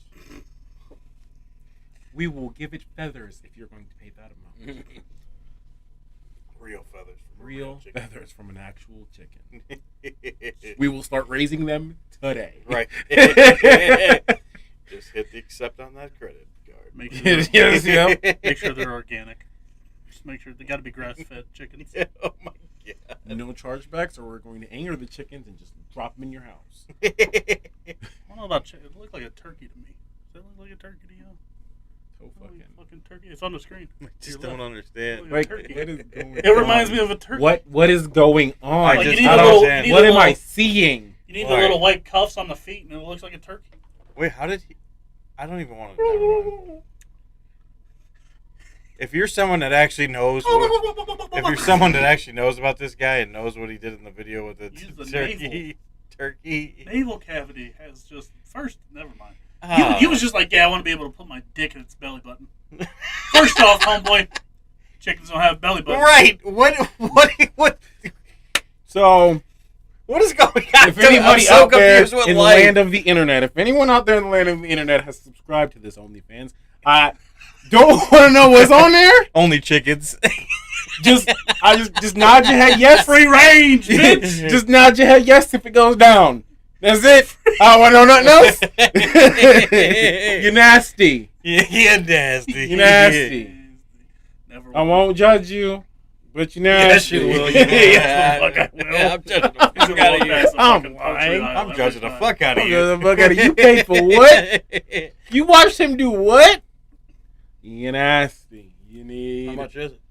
We will give it feathers if you're going to pay that amount. Real feathers. From a Real chicken. feathers from an actual chicken. We We will start raising them today. right. Just hit the accept on that credit card. Make sure Yes, yep. make sure they're organic. Just make sure they got to be grass-fed chickens. Oh my god. No chargebacks, or we're going to anger the chickens and just drop them in your house. I don't know about chicken. It looked like a turkey to me. Does that look like a turkey to you? So Fucking turkey. It's on the screen. Just To your don't left. understand. Wait, Turkey. what is going It reminds me of a turkey. What is going on? I Like, just you need don't a little. understand. You need What a am I little- seeing? You need Why? the little white cuffs on the feet, and it looks like a turkey. Wait, how did he? I don't even want to. Never mind. If you're someone that actually knows, if you're someone that actually knows about this guy and knows what he did in the video with the Use the turkey, Navel cavity has just first. Never mind. Ah. He was just like, yeah, I want to be able to put my dick in its belly button. First off, homeboy, chickens don't have belly buttons. right. What So, is going on? if anybody I'm so out there confused with in the life. land of the internet, if anyone out there in the land of the internet has subscribed to this OnlyFans, I don't want to know what's on there. Only chickens. Just nod your head yes. Free range, bitch. Just nod your head yes if it goes down. That's it. I don't want to know nothing else. You're nasty. Yeah, nasty. You're nasty. Never. I won't judge you, but you're Yes, nasty. you will. Yes, the fuck I will. Yeah, I'm judging the He's fuck gonna out walk of you. past the I'm fucking lying. poultry aisle I'm judging the every fuck out of I'm you. gonna fuck out of you. You paid for what? You watched him do what? You're nasty. You need. How much is it?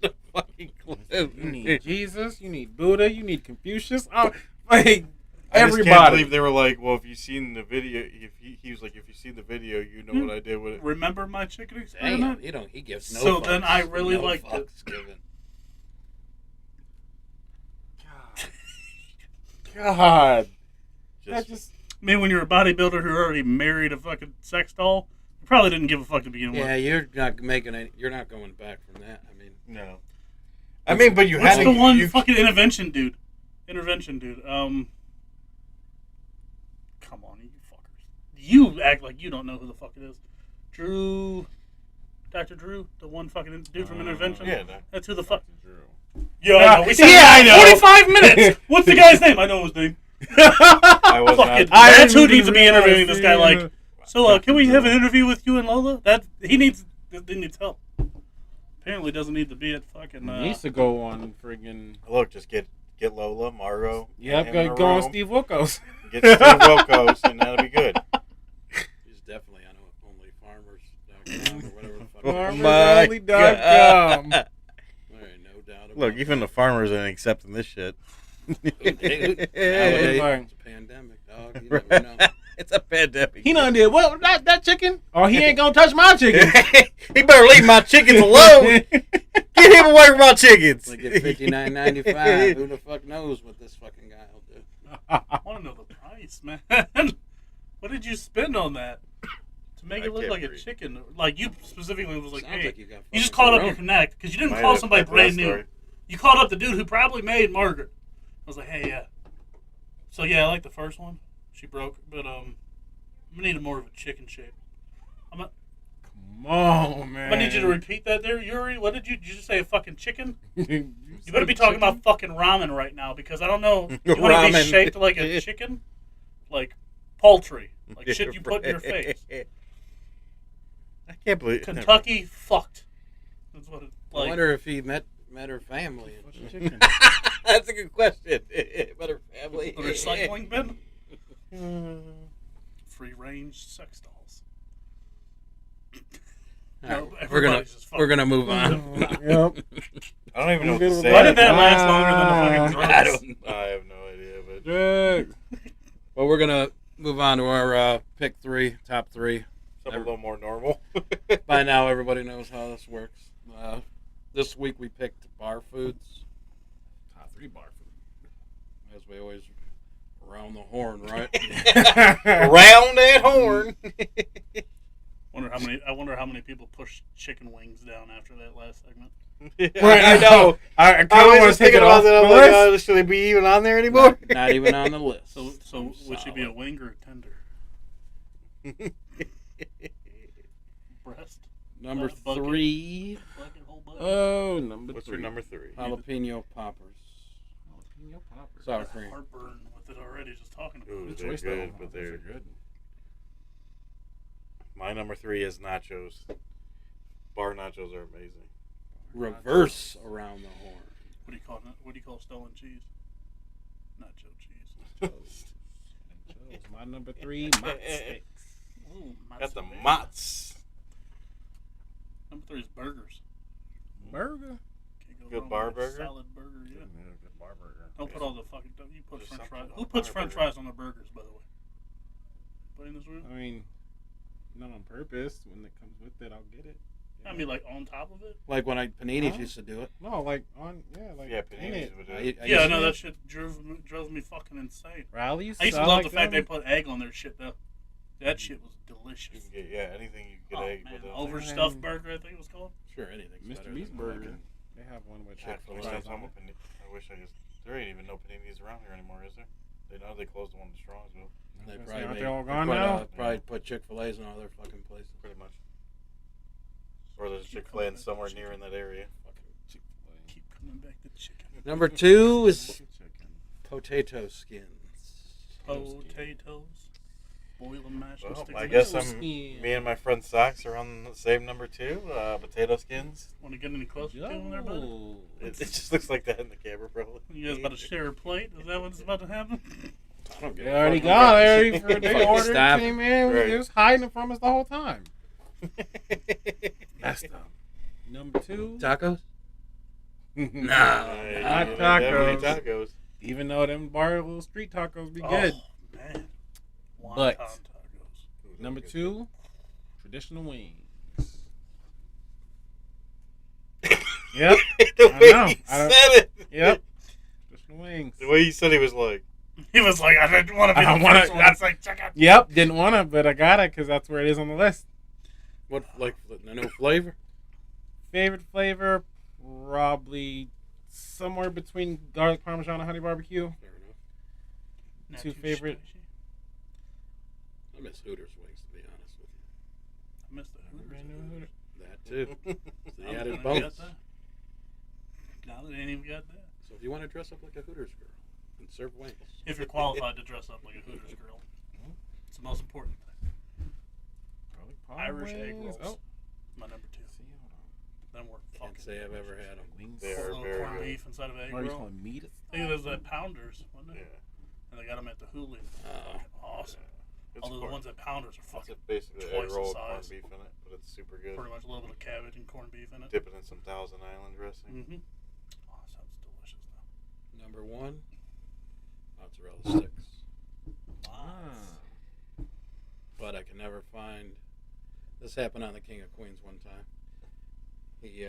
The fucking clue. You need Jesus. You need Buddha. You need Confucius. Like I just can't everybody. believe they were like, well, if you've seen the video, if he was like, if you've seen the video, you know what I did with it. Remember my chicken Damn, experiment? he gives no So fucks. then I really no liked it. fucks given. God. That Just, just. I mean, when you're a bodybuilder who already married a fucking sex doll, you probably didn't give a fuck to begin Yeah, with. you're not making any. You're not going back from that. I mean, no. I mean, but you What's had the to. one You, fucking intervention dude? Come on, you fuckers. You act like you don't know who the fuck it is. Dr. Drew, the one fucking dude from Intervention. yeah, no. That's who the fuck. Drew. Yeah, I know. We said Yeah, I know. 45 minutes. What's the guy's name? I know his name. I was Fucking, not. that's who didn't needs to be realize interviewing this guy. he- Like, so can we have an interview with you and Lola? That he needs help. Apparently, doesn't need to be at fucking. He needs to go on friggin'. Look, just get Lola, Margot. Yep, and him in a go on room, Steve Wilkos. Get Steve Wilkos, and that'll be good. he's definitely on OnlyFarmers.com or whatever the fuck. Oh Farmers my Only.com. God. There ain't no doubt about Look, it. even the farmers ain't accepting this shit. Nowadays, Like- it's a pandemic, dog. You never know. It's a pandemic. He done did what? That chicken? Oh, he ain't gonna touch my chicken. He better leave my chickens alone. Get him away from my chickens. Like at $59.95, who the fuck knows what this fucking guy will do? I want to know the price, man. What did you spend on that to make I it look can't like a read. chicken? Like you specifically was like, Sounds hey, like you got you just fucking called up corona. your connect because you didn't Might call have- somebody that's brand my new. story. You called up the dude who probably made Margaret. I was like, hey, yeah. So yeah, I like the first one. She broke, but I'm gonna need more of a chicken shape. Come on, man. I need you to repeat that there, Yuri. What did you just say? A fucking chicken? You You better be talking about fucking ramen right now because I don't know. You want to be Ramen. shaped like a chicken, like poultry, like shit you put in your face. I can't believe Kentucky fucked. That's what it I like. wonder if he met her family. And chicken. That's a good question. Better family. The recycling bin. Free range sex dolls. All right, No, we're gonna everybody's just we're gonna move on. Yep. I don't even know what Good to with say. Why did that last longer than the fucking I drugs? don't. I have no idea, but Drugs. Well, we're gonna move on to our pick three, top three. something a little more normal. By now, everybody knows how this works. This week we picked bar foods, Top 3 bar food. as we always round the horn, right? Round that horn. I wonder how many people pushed chicken wings down after that last segment. Right, I know. I I kind of was want just to take thinking it about off that. the I'm like, list. should it be even on there anymore? Not even on the list. So would she be a wing or a tender? Breast. Number bucket? 3? Bucket, whole bucket? Oh, number What's 3. your number 3? Jalapeno poppers. Jalapeno poppers. Sour Got cream. heartburn with it already, just talking about Ooh, it. Good they're choice, good, though. but Those are they're good. My number 3 is nachos. Bar nachos are amazing. Reverse around the horn. What do you call it? What do you call stolen cheese? Nacho cheese. Nachos. My number 3, mott sticks. Ooh, Got the mozzarella. Mott's. Number 3 is burgers. Burger. Can't go Good wrong bar with a burger? Solid burger, yeah. Good bar burger. Don't put all the fucking. You put There's French something fries. about Who puts bar French burger. fries on the burgers, by the way? Anybody in this room? I mean, not on purpose. When it comes with it, I'll get it. I mean, like on top of it. Like when Paninis Huh? used to do it. No, like on, like Yeah, in paninis it. would do I it. Yeah, I used know to- that shit drove me fucking insane. Rallies. I used to I love like the fact they them. put egg on their shit though. That shit was You delicious. can get, anything you can Oh get egg man, with it. overstuffed Man. burger, I think it was called. Sure, anything's Mr. better Beast than burger. fucking- They have one with God, I Chick-fil-A wish I fries on it. I wish I just. There ain't even no paninis around here anymore, is there? They closed the one in Strongsville. They Aren't probably, they all they gone put, now? probably put Chick-fil-A's in all their fucking places. Pretty much. Or there's Chick-fil-A in somewhere near in that area. Fucking Chick-fil-A. Keep coming back to chicken. Number 2 is Chicken. potato skins. Potatoes. Boil and mash and Well, stick I them guess in. I'm. Me and my friend Socks are on the same number 2. Potato skins. Want to get any closer to them there, bud? Yo. It just looks like that in the camera, probably. You guys about to share a plate? Is that what's about to happen? I don't give They a already fuck. got it. They Fucking ordered, stab came in. Right. They was hiding it from us the whole time. That's them. Number 2. Tacos? Not Definitely tacos. tacos. Even though them bar little street tacos be Oh, good. man. But- Wonton tacos. Number 2, traditional wings. Yep. The I way know. he I don't- said it. Yep. Traditional wings. The way he said he was like, He was like, I didn't want to be I the wanna- first one. That's like chicken. Yep. Didn't want to, but I got it because that's where it is on the list. What, like, no flavor? Favorite flavor, probably somewhere between garlic parmesan and honey barbecue. Fair enough. Not Two too favorite- spicy. I miss Hooters wings, to be honest with I missed the Hooters. you. That too. It's the I'm added gonna bonus. get that. Now they ain't even got that. So if you want to dress up like a Hooters girl and serve wings, If you're qualified to dress up like a Hooters girl, it's the most important thing. Garlic Irish egg wings. rolls. Oh, My number 2. see, hold on. Them were can't fucking say I've ever delicious. had them. Wings. They Put are a little very corned good. beef inside of an egg Are you roll. calling meat? I think it was at Pounders, wasn't yeah. it? And they got them at the Hulu. Oh. Awesome. It's Although the corn- ones at Pounders are It's fucking basically an twice egg the roll with corned size. beef in it, but it's super good. pretty much a little bit of cabbage and corned beef in it. Dip it in some Thousand Island dressing. Mm-hmm. Oh, sounds delicious though. Number 1, mozzarella sticks. Ah. But I can never find. This happened on the King of Queens one time. He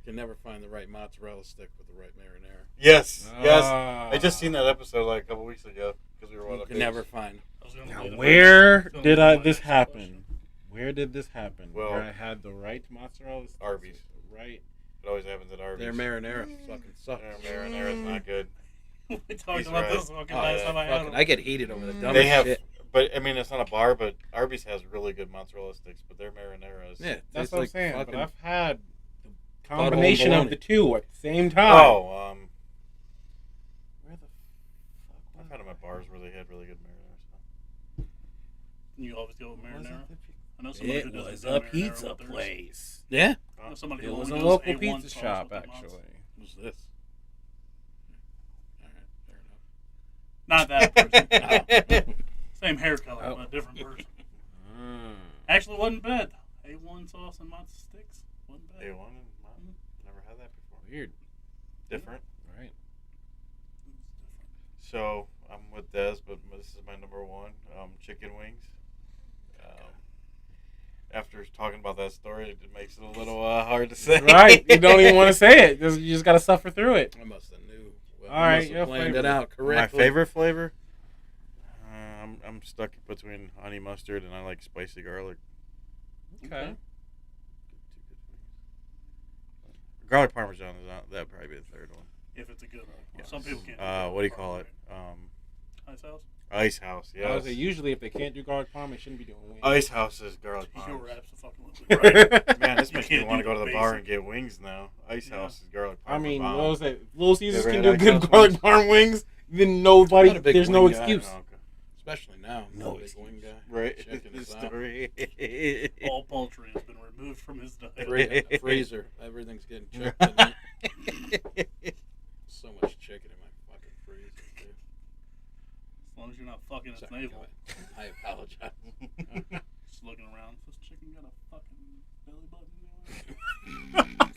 can never find the right mozzarella stick with the right marinara. Yes, yes. Ah. I just seen that episode like a couple weeks ago because we were on You a can never find. I was gonna Now, say the where first- did gonna be my this next happen? question. Where did this happen? Well- Where I had the right mozzarella sticks? Arby's. Right. It always happens at Arby's. Their marinara fucking sucks. Their marinara's not good. We talked He's about right. this fucking Oh, last yeah, time I had fucking- them. I get heated over the dumbest They have, shit. but I mean, it's not a bar, but Arby's has really good mozzarella sticks, but their marinara is. Yeah, it That's tastes what I'm like saying. fucking- But I've had the combination of bologna. the two at the same time. Oh, Where the fuck I've was had them at bars where they had really good marinara. So. You always go with Was marinara. it? I know somebody It who doesn't was do a marinara pizza with theirs. place. Yeah. I know somebody It who was a only local does A1 pizza sauce shop, with the mozz. actually. What's this? All right, fair Not that person. Mm. Same hair color, Oh. but a different person. Mm. Actually, wasn't bad. A1 sauce and matzo sticks. Wasn't bad. A1 and mine. Never had that before. Weird. Different. Right. So I'm with Des, but this is my number 1. Chicken wings. After talking about that story, it makes it a little hard to say. Right. You don't even want to say it. You just got to suffer through it. enough. I must have knew. Well, All I right, must have your planned favorite. it out correctly. My favorite flavor? I'm stuck between honey mustard and I like spicy garlic. Okay. Garlic parmesan is not. That'd probably be the third one. If it's a good one. Yes. Some people can't. What do you call it? Ice House. Ice House, I yes. would say usually if they can't do garlic parm, they shouldn't be doing wings. Ice House is garlic You're parm. absolutely right. Man, this You makes me can't want to do go to the the bar basic. and get wings now. Ice Yeah. House is garlic parm. I mean, bomb. what was that? Little Caesars Ever can had do Ice good House garlic wings? parm wings. Then I'm nobody, not a big there's no wing guy. excuse. Oh, okay. Especially now. I'm No a big wing guy. Right. Checking This this out. story. All poultry has been removed from his diet. The freezer. Everything's getting checked in it. So much chicken in my fucking freezer, dude. As long as you're not fucking its Sorry, navel. go ahead. I apologize. Just looking around. This chicken got a fucking belly button.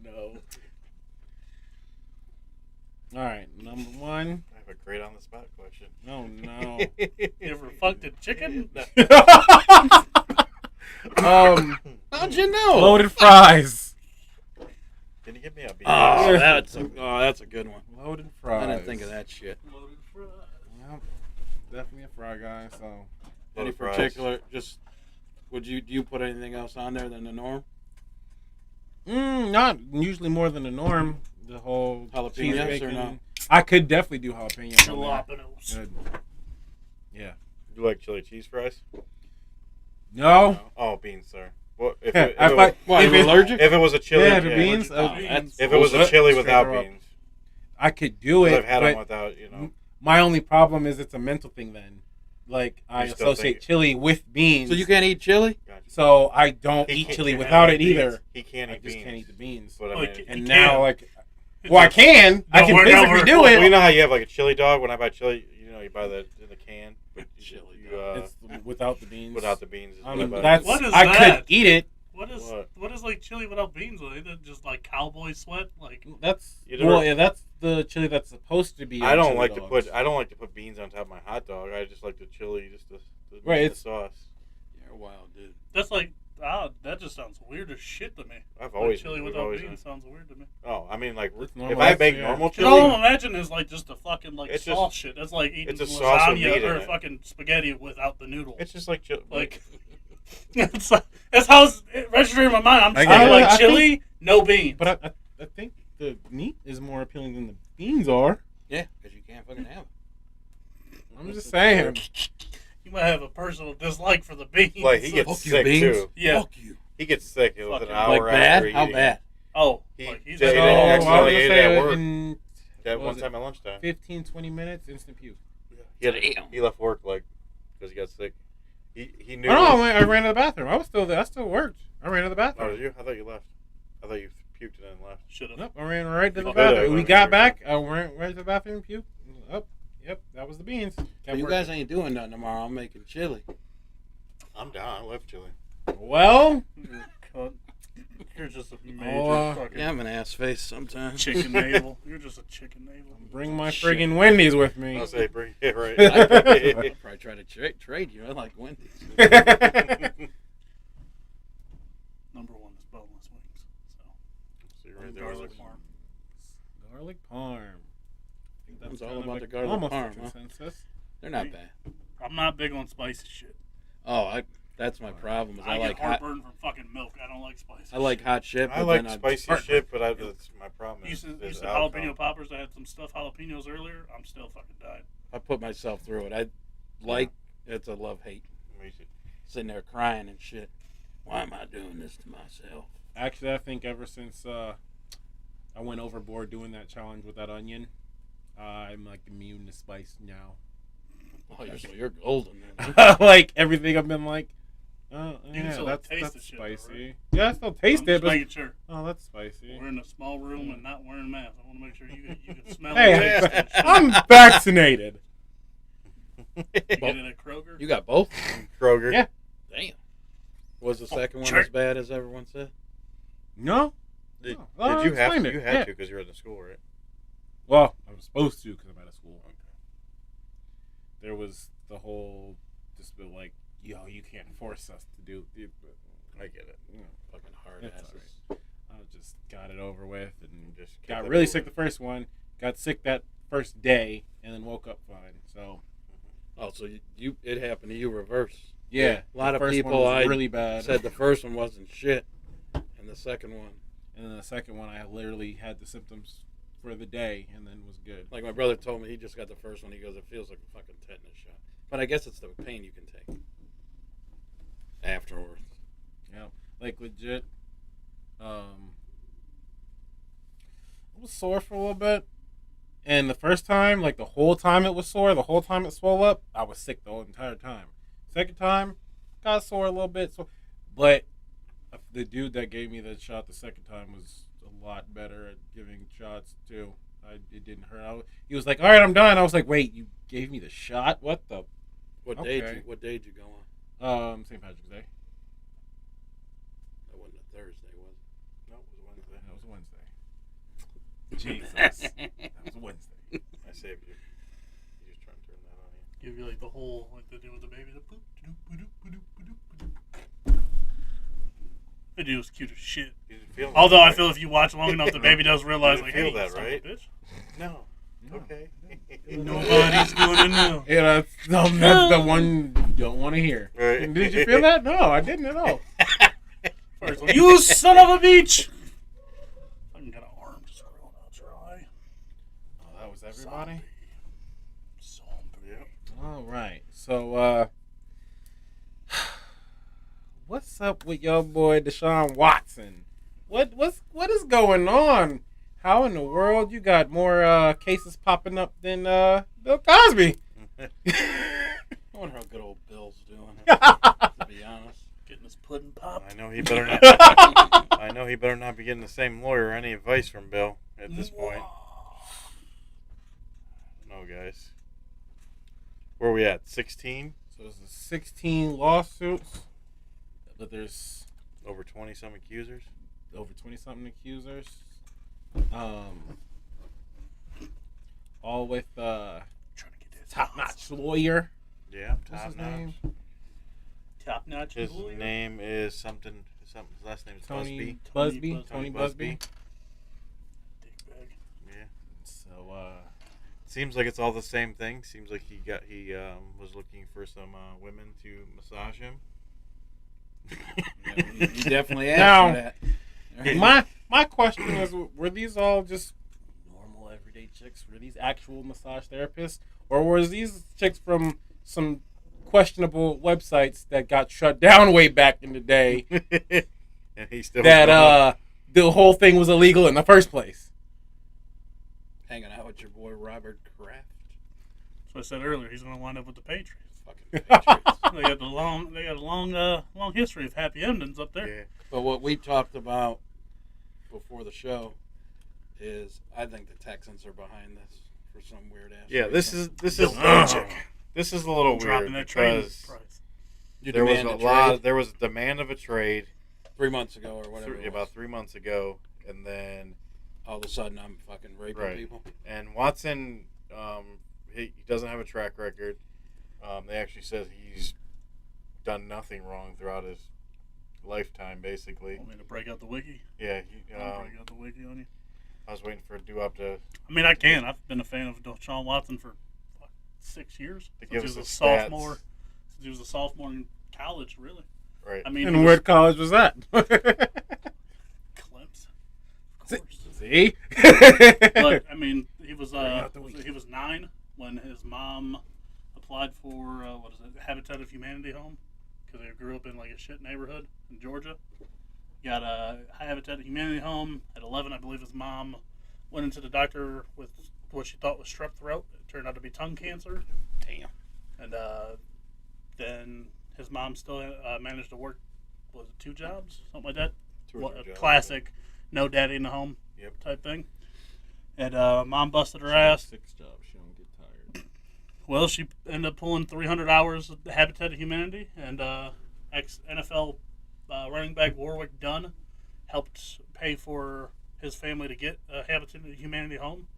No. All right, number one. I have a great on the spot question. Oh no. You ever fucked a chicken? How'd you know? Loaded fries. Can you give me a beat? Oh, that's a good one. Loaded fries. I didn't think of that shit. Loaded fries. Well, definitely a fry guy. So Any Loaded fries. particular? Just do you put anything else on there than the norm? not usually more than the norm. The whole Jalapenos cheese or bacon. no? I could definitely do jalapenos. on there. Jalapenos. Good. Yeah. You like chili cheese fries? No. Oh, beans, sir. What if Yeah, it, I if, it, fight- Why, if you it- allergic? if it was a chili? Yeah, the beans. Beans. If it was a Bullshit. chili Straight without her up. beans, I could do 'Cause it. I've had but them without. my only problem is it's a mental thing. Then, like I You still associate think- chili with beans. So you can't eat chili? Gotcha. So I don't He eat can't- chili can't without have it beans. either. He can't I eat just beans. can't eat the beans. But I Oh, mean, he And You now, can't. like, well, I can. I can work physically over. do well, you it. know how you have like a chili dog? When I buy chili, you buy the in the can. But Chili you, dog. It's without the beans. without the beans. Is I what mean, buy. that's What is I that? could eat it. What is like chili without beans? Ain't that just like cowboy sweat? Like That's You never- well, yeah. That's the chili that's supposed to be. I in don't chili like dogs. I don't like to put beans on top of my hot dog. I just like the chili, just the Right, the it's- sauce. You're a wild dude. that's like that just sounds weird as shit to me. I've Like always chili we've without always beans sounds weird to me. Oh, I mean, like It's if normal. I make Yeah. normal Cause all chili, I'm imagining is like just a fucking like It's sauce just- shit. That's like eating it's a sauce with meat lasagna in or it. fucking spaghetti without the noodle. it's just like chili. Like that's how it's registering in my mind. I'm I just get thinking it. like I chili, no beans. But I think the meat is more appealing than the beans are. Yeah, because you can't fucking have it. I'm just saying. You might have a personal dislike for the beans. Like he gets Fuck you, sick beans. too. Yeah. Fuck you. He gets sick within an Fucking- hour Like bad? after How eating. bad? Oh, He- like he's they- a they So, didn't I was accidentally gonna ate say at work. in That what one was time at lunchtime. 15, 20 minutes, instant puke. He left work like because he got sick. He knew. Oh, no, I ran to the bathroom. I was still there. I still worked. I ran to the Oh, bathroom. did you? I thought you left. I thought you puked and then left. Should have. Nope, I ran right to the Fuck bathroom. it. We got back. I went right to the bathroom, puke. Up. Yep, that was the beans. So Kept you working. guys ain't doing nothing tomorrow. I'm making chili. I'm down. I love chili. Well, You're just a major Oh, fucking Yeah, I'm an ass face sometimes. chicken navel. You're just a chicken navel. bring my Shit. friggin' Wendy's with me. I'll say bring it right. I'd probably try to trade you. I like Wendy's. Number one is boneless wings. So So you're right there. garlic with parm. Garlic parm. I think It's kind all of about like the garlic almost a parm, huh? consensus. They're not bad. I'm not big on spicy shit. Oh, that's my problem. Is I I like get hot. heartburn from fucking milk. I don't like spicy. I like shit. hot shit. I but like then spicy heartburn. shit, but that's my problem. You said jalapeno poppers. I had some stuffed jalapenos earlier. I'm still fucking dying. I put myself through it. I like it's a love hate. Sitting there crying and shit. Why am I doing this to myself? Actually, I think ever since I went overboard doing that challenge with that onion, I'm like immune to spice now. Oh, you're golden. Man. Like everything I've been like, oh You can yeah, still that's taste the shit, though, spicy. right? Yeah, I still taste I'm it, just but making sure. oh, that's spicy. We're in a small room and not wearing masks. I want to make sure you can smell Hey, it. taste it. I'm vaccinated. You get it at Kroger. You got both? Kroger. Yeah. Damn. Was the second one jerk. as bad as everyone said? No. Did, Oh, did you have explain to? it. You had Yeah. to because you're in the school, right? Well, I was supposed to because I'm out of school. There was the whole just be like, yo, you can't force us to do it. But, I get it. you know, Fucking hard It's asses. I just got it over with and Just get got that really over sick the with. first one. Got sick that first day and then woke up fine. So Oh, so you it happened to you reverse. yeah, A lot the of first people one was I really bad. said the first one wasn't shit, and the second one. And then the second one, I literally had the symptoms for the day and then was good. Like my brother told me, he just got the first one. He goes, it feels like a fucking tetanus shot. But I guess it's the pain you can take afterwards. Yeah, like legit. I was sore for a little bit, and the first time, like the whole time it was sore, the whole time it swelled up, I was sick the whole entire time. Second time, got sore a little bit, but the dude that gave me the shot the second time was a lot better at giving shots too. It didn't hurt. He was like, "All right, I'm done." I was like, "Wait, you gave me the shot? What the?" What Okay. day did you go on? St. Patrick's Day. That wasn't a Thursday, was it? No, it was Wednesday. That was Wednesday. Jesus, that was Wednesday. I saved you. You just trying to turn that on you. Give you like the whole, like they do with the baby. The boop, doop, ba-doop, ba-doop, ba-doop, ba-doop. The dude was cute as shit. You didn't feel that, Although I right? feel if you watch long enough, the baby does realize, You like, feel hey, that, son of a right? bitch. No. No. Okay. Nobody's gonna know. Yeah, that's the one you don't want to hear. Right. Did you feel that? No, I didn't at all. First, like, you son of a bitch! Fucking got an arm just growing out dry. Oh, that was everybody? Zombie. Yep. All right. So, what's up with your boy Deshaun Watson? What is going on? How in the world you got more cases popping up than Bill Cosby? I wonder how good old Bill's doing, to be honest. Getting his pudding popped. I know he better not. I know he better not be getting the same lawyer or any advice from Bill at this point. No, guys. Where are we at? 16? So there's 16 lawsuits, but there's Over 20 some accusers. over 20-something accusers. All with Trying to get this top-notch lawyer. Yeah, What's top his notch. name? top notch. His name is something. His last name is Tony Busby. Busby. Tony Tony Busby. Busby. Yeah. So, Seems like it's all the same thing. Seems like he was looking for some women to massage him. Yeah, you definitely asked Now- for that. my question is, were these all just normal everyday chicks? Were these actual massage therapists, or were these chicks from some questionable websites that got shut down way back in the day And he still that the whole thing was illegal in the first place? Hanging out with your boy Robert Kraft. So I said earlier, he's going to wind up with the Patriots. Fucking Patriots. They got a long history of happy endings up there. Yeah. But what we talked about before the show is I think the Texans are behind this for some weird ass Yeah, reason. this Bill is Belichick. this is a little Dropping weird that trade because price. You there was demand a a lot. trade There was a demand of a trade 3 months ago or whatever. it about was. 3 months ago, and then All of a sudden I'm fucking raping Right. people. and Watson, he doesn't have a track record. They actually says he's done nothing wrong throughout his lifetime, basically. Want me to break out the wiki? Yeah, I'll break out the wiki on you. I was waiting for a due-up to I mean, I can. I've been a fan of Deshaun Watson for 6 years. To Since give he was us a the sophomore. stats. Since he was a sophomore in college, really. right. I mean, And he what was college was that? Clemson, of course. See? But I mean, he was out the wiki. he was 9 when his mom applied for Habitat of Humanity home, because they grew up in like a shit neighborhood in Georgia. Got a Habitat of Humanity home at 11. I believe his mom went into the doctor with what she thought was strep throat. It turned out to be tongue cancer. Damn. And then his mom still managed to work, was it 2 jobs, something like that? Two or three jobs. Classic, no daddy in the home Yep. type thing. And mom busted her ass. 6 jobs. She don't get tired. Well, she ended up pulling 300 hours of the Habitat of Humanity, and ex-NFL running back Warwick Dunn helped pay for his family to get a Habitat of Humanity home,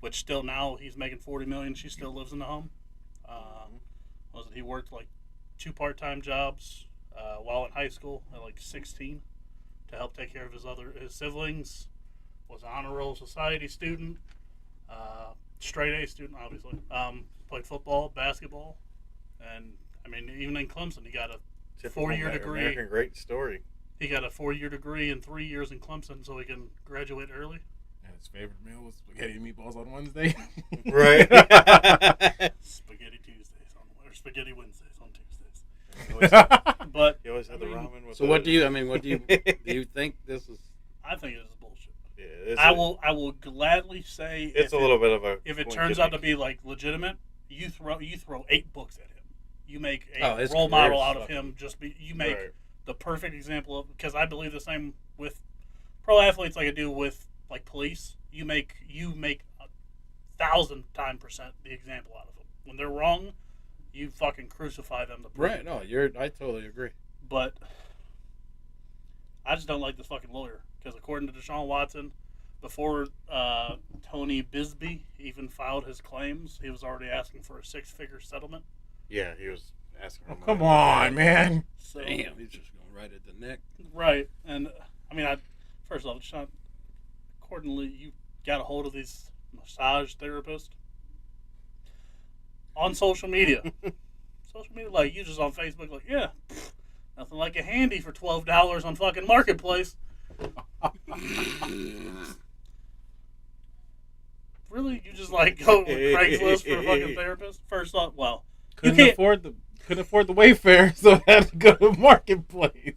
which still now he's making $40 million. She still lives in the home. He worked like 2 part-time jobs while in high school at like 16 to help take care of his siblings. Was an honor roll society student, straight A student, obviously. Played football, basketball, and I mean, even in Clemson, he got a Typical 4-year degree. American great story. He got a 4-year degree in 3 years in Clemson, so he can graduate early. Yeah, his favorite meal was spaghetti and meatballs on Wednesday. Right. Spaghetti Tuesdays or Spaghetti Wednesdays on Tuesdays. He always had, But he always had the I mean, ramen with So what do you? I mean, what do you? Do you think this is? I think it is bullshit. Yeah, it's I will gladly say It's a little bit of a. if it turns out to be like legitimate, you throw 8 books at him. You make a Oh, his role model career's out of fucking- him. You make Right. the perfect example of, because I believe the same with pro athletes like I do with like police. You make 1,000% the example out of them. When they're wrong, you fucking crucify them to prove Right. it. No, I totally agree. But I just don't like this fucking lawyer because according to Deshaun Watson, before Tony Bisbee even filed his claims, he was already asking for a 6-figure settlement. Yeah, he was asking. Oh, for come money. on, man. So, Damn, he's just going right at the neck. right, and I mean, first off, Deshaun, accordingly, you got a hold of these massage therapists on social media. Social media, like you just on Facebook, like yeah, nothing like a handy for $12 on fucking Marketplace. Really, you just like go with Craigslist for a fucking therapist? First off, well, Couldn't can't- afford the Wayfair, so had to go to Marketplace.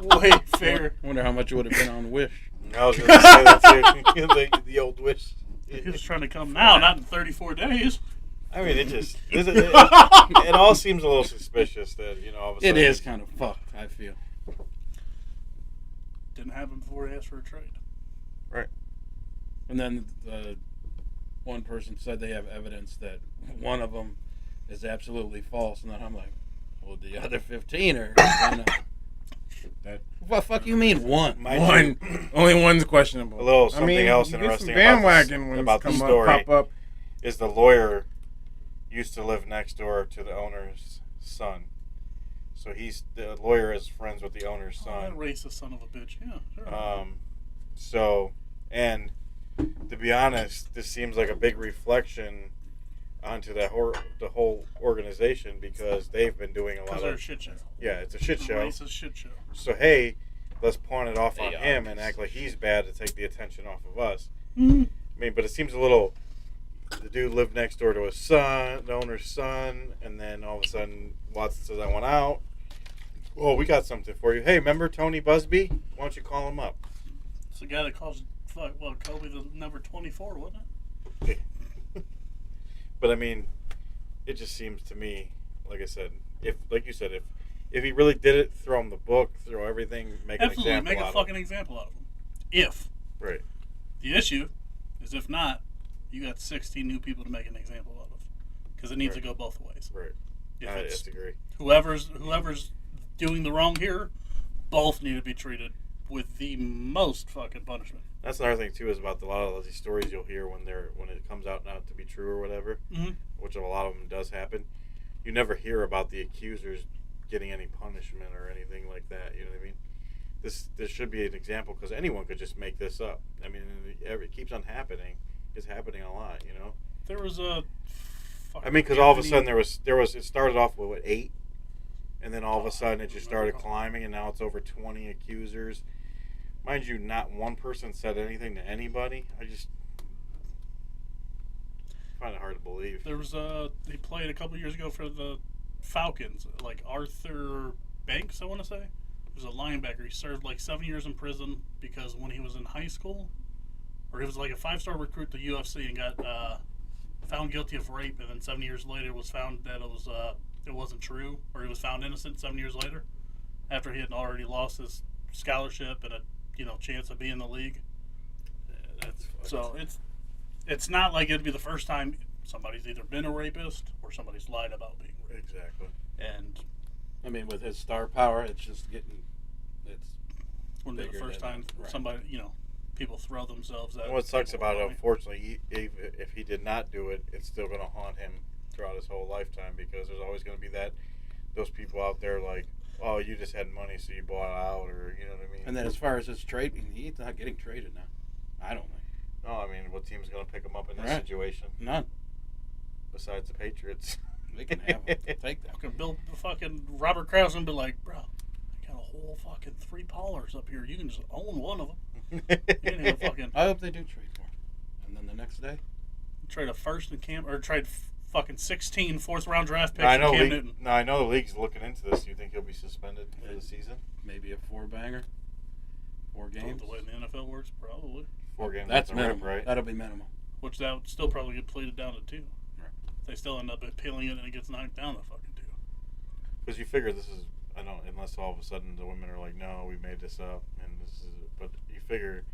Wayfair. I wonder how much it would have been on Wish. I was going to say that too. the old wish. He was trying to come now, not in 34 days. I mean, it all seems a little suspicious that all of a It sudden is kind of fucked. I feel. Didn't happen before he asked for a trade. right. And then one person said they have evidence that one of them is absolutely false, and then I'm like, well, the other 15 are. That What the fuck you mean one? Mind you, only one's questionable. A little something else you interesting get some about bandwagon this- ones about the come story. up, pop up. is the lawyer used to live next door to the owner's son. So the lawyer is friends with the owner's Oh, that son. racist son of a bitch. Yeah, sure. And to be honest, this seems like a big reflection onto the whole organization because they've been doing a Because lot they're a of shit show. yeah, it's a shit A show. racist shit show. So hey, let's pawn it off on They are. him and act like he's bad to take the attention off of us. Mm-hmm. I mean, but it seems a little. The dude lived next door to his son, the owner's son, and then all of a sudden Watson says, "I want out." Well, we got something for you. Hey, remember Tony Busby? Why don't you call him up? It's the guy that calls Kobe the number 24, wasn't it? But I mean, it just seems to me, like I said, like you said, if he really did it, throw him the book, throw everything, make Absolutely, an example make a out of fucking him. example out of him. If Right. the issue is, if not, you got 16 new people to make an example out of, because it needs Right. to go both ways. Right. If I it's disagree. whoever's doing the wrong here, both need to be treated with the most fucking punishment. That's another thing too is about a lot of these stories you'll hear when it comes out not to be true or whatever, Mm-hmm. which a lot of them does happen. You never hear about the accusers getting any punishment or anything like that. You know what I mean? This should be an example because anyone could just make this up. I mean, it keeps on happening. It's happening a lot. There was a. I mean, because all of a sudden there was it started off with 8, and then all of a sudden it just started climbing, and now it's over 20 accusers. Mind you, not one person said anything to anybody. I just find it hard to believe. There was he played a couple years ago for the Falcons, like Arthur Banks, I want to say. He was a linebacker. He served like 7 years in prison because when he was in high school, or he was like a 5-star recruit to UFC and got found guilty of rape, and then 7 years later was found that it wasn't true, or he was found innocent 7 years later, after he had already lost his scholarship and a chance of being in the league. That's fucked. So it's not like it'd be the first time somebody's either been a rapist or somebody's lied about being raped. Exactly. And I mean, with his star power, it's just getting. It's wouldn't be the bigger first than- time right. somebody, people throw themselves at. And what sucks people about it, money. unfortunately, if he did not do it, it's still going to haunt him throughout his whole lifetime because there's always going to be those people out there like, oh, you just had money, so you bought out, or you know what I mean. And then as far as his trading, he's not getting traded now. I don't think. no, I mean, what team's going to pick him up in this Right. situation None. besides the Patriots? They can have him. Take that. Fucking Robert Krause and be like, bro, I got a whole fucking 3 Pollars up here. You can just own one of them. You ain't even fucking I hope they do trade for him. And then the next day, trade a first in Cam, or trade fucking 16 fourth-round draft picks I in know. Cam Newton. I know the league's looking into this. Do you think he'll be suspended for the season? maybe a 4-banger, 4 games. The way the NFL works, probably. 4 games. That's with the rip, minimal. right? That'll be minimal. Which that would still probably get pleaded down to 2. Right. They still end up appealing it and it gets knocked down to fucking 2. Because you figure this is, I don't, unless all of a sudden the women are like, no, we made this up, and this is, but you figure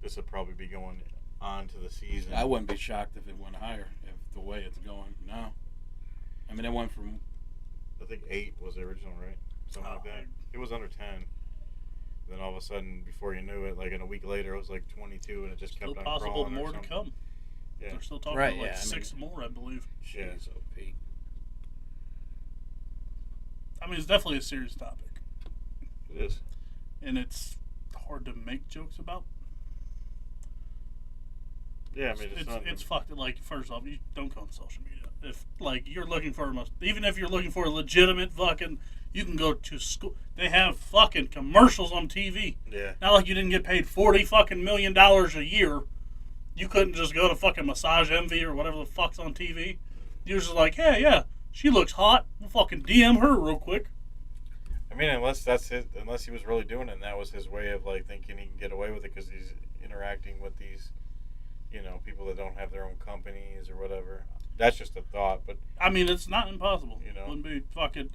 this would probably be going on to the season. I wouldn't be shocked if it went higher, if the way it's going now. I mean, it went from I think 8 was the original, right? Something like that. It was under 10. Then all of a sudden, before you knew it, like in a week later, it was like 22, and it just Still kept on possible crawling. more or to something. come. Yeah. They're still talking Right, about like yeah, I 6 more, I believe. Yeah. jeez, oh, Pete. I mean, it's definitely a serious topic. It is. And it's hard to make jokes about. Yeah, I mean, it's not. It's fucked. Like, first off, you don't go on social media. If like you're looking for even if you're looking for a legitimate fucking, you can go to school. They have fucking commercials on TV. Yeah. Not like you didn't get paid $40 million a year. You couldn't just go to fucking Massage Envy or whatever the fuck's on TV. You're just like, hey, yeah, she looks hot. We'll fucking DM her real quick. I mean, unless that's his, unless he was really doing it, and that was his way of like thinking he can get away with it because he's interacting with these, you know, people that don't have their own companies or whatever. That's just a thought, but I mean, it's not impossible. You know. Wouldn't be fucking.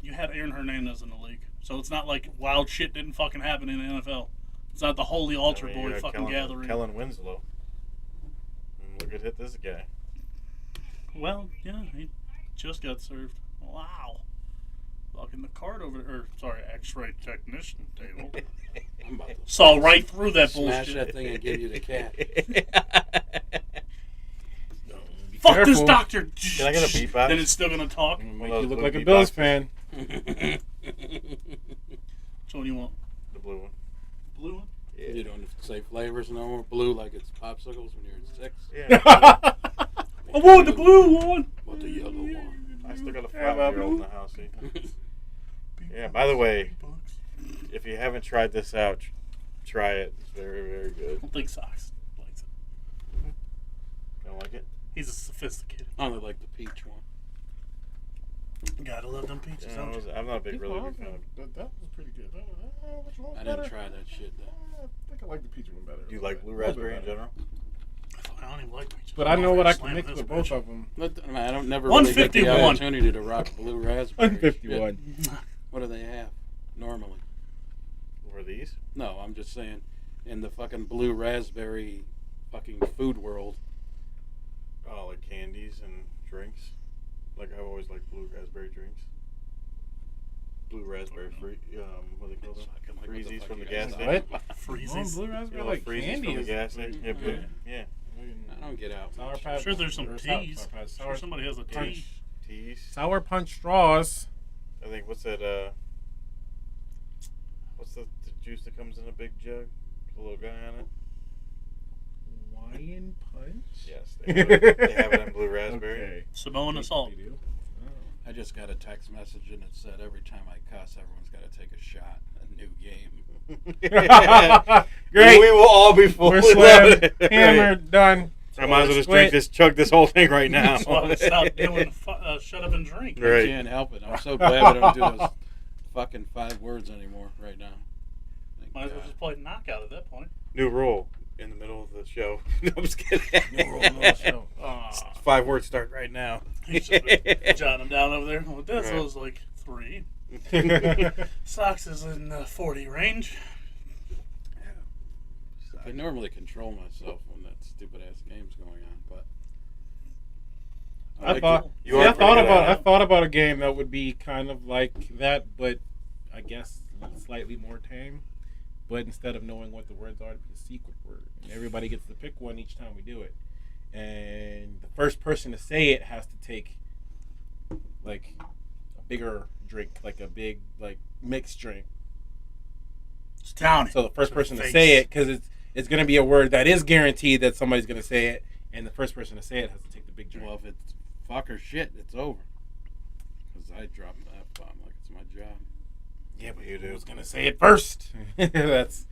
You had Aaron Hernandez in the league, so it's not like wild shit didn't fucking happen in the NFL. It's not the holy altar I mean, boy you had fucking gathering. Kellen Winslow. And look at this guy. Well, yeah, he just got served. Wow. Fucking the card over there, or sorry, X-ray technician table. I'm about to Saw right through that smash bullshit. that thing and give you the cat. Fuck Careful. this doctor. Can I get a beep box? Then it's still gonna talk. Make Well, you those look blue like a beat Bills boxes. fan. Which one do you want? The blue one. Blue one? You don't say flavors no more. Blue like it's popsicles when you're at 6. Yeah. I want the blue one. What the yellow one? I still got a Yeah, 5-year-old in the house. See? Yeah, by the way, if you haven't tried this out, try it. It's very, very I good. don't think Sox likes it. Don't like it? He's a sophisticated. I only like the peach one. Gotta love them peaches, Yeah, don't you? I'm not a big, really big fan of. That was pretty good. Which one was I better? didn't try that shit though. I think I like the peach one better. Do you like blue A little bit raspberry in better. general? I don't even like peaches. But I know what I can Slam mix this with bitch. both of them. But, I mean, I don't never really get the 151. opportunity to rock blue raspberry. 151. Shit. What do they have normally? Were these? No, I'm just saying, in the fucking blue raspberry fucking food world. Oh, like candies and drinks. Like I've always liked blue raspberry drinks. Blue raspberry free. What do they call them? Fucking like, what the Freezies fuck from the you gas guys station. What? Freezies. Blue You raspberry know, like freezies candy from the is gas station. Yeah, blue. Yeah. I don't get out. Sour much. Patch. Sure, there's some or teas. Sour Sure, somebody has a tea. Punch teas. Sour punch straws. I think what's that? What's the juice that comes in a big jug? The little guy on it. Hawaiian punch. Yes, they have it in blue raspberry. Okay. Samoan assault. They do? I just got a text message and it said every time I cuss, everyone's got to take a shot. A new game. Oh. Great. We will all be fully We're slammed, loaded. hammered, done. I might as well just Quit. chug this whole thing right now. That's why we stopped doing shut up and drink. I Right. can't help it. I'm so glad we don't do those fucking 5 words anymore right now. Thank Might as well God. just play knockout at that point. New rule in the middle of the show. No, I'm just kidding. New rule, no show. 5 words start right now. He's just been jotting them down over there. Well, this Right. was like 3. Sox is in the 40 range. I normally control myself when that stupid ass game's going on, but I like thought. to- You See, are I thought pretty good about. at I thought about a game that would be kind of like that, but I guess slightly more tame. But instead of knowing what the words are, it's a secret word, and everybody gets to pick one each time we do it. And the first person to say it has to take like a bigger drink, like a big like mixed drink. It's down it. So the first To person the to face. say it, because it's going to be a word that is guaranteed that somebody's going to say it, and the first person to say it has to take the big drink. well, if it's fuck or shit, it's over. Because I dropped the F-bomb like it's my job. Yeah, but you Who do. was gonna say it first? That's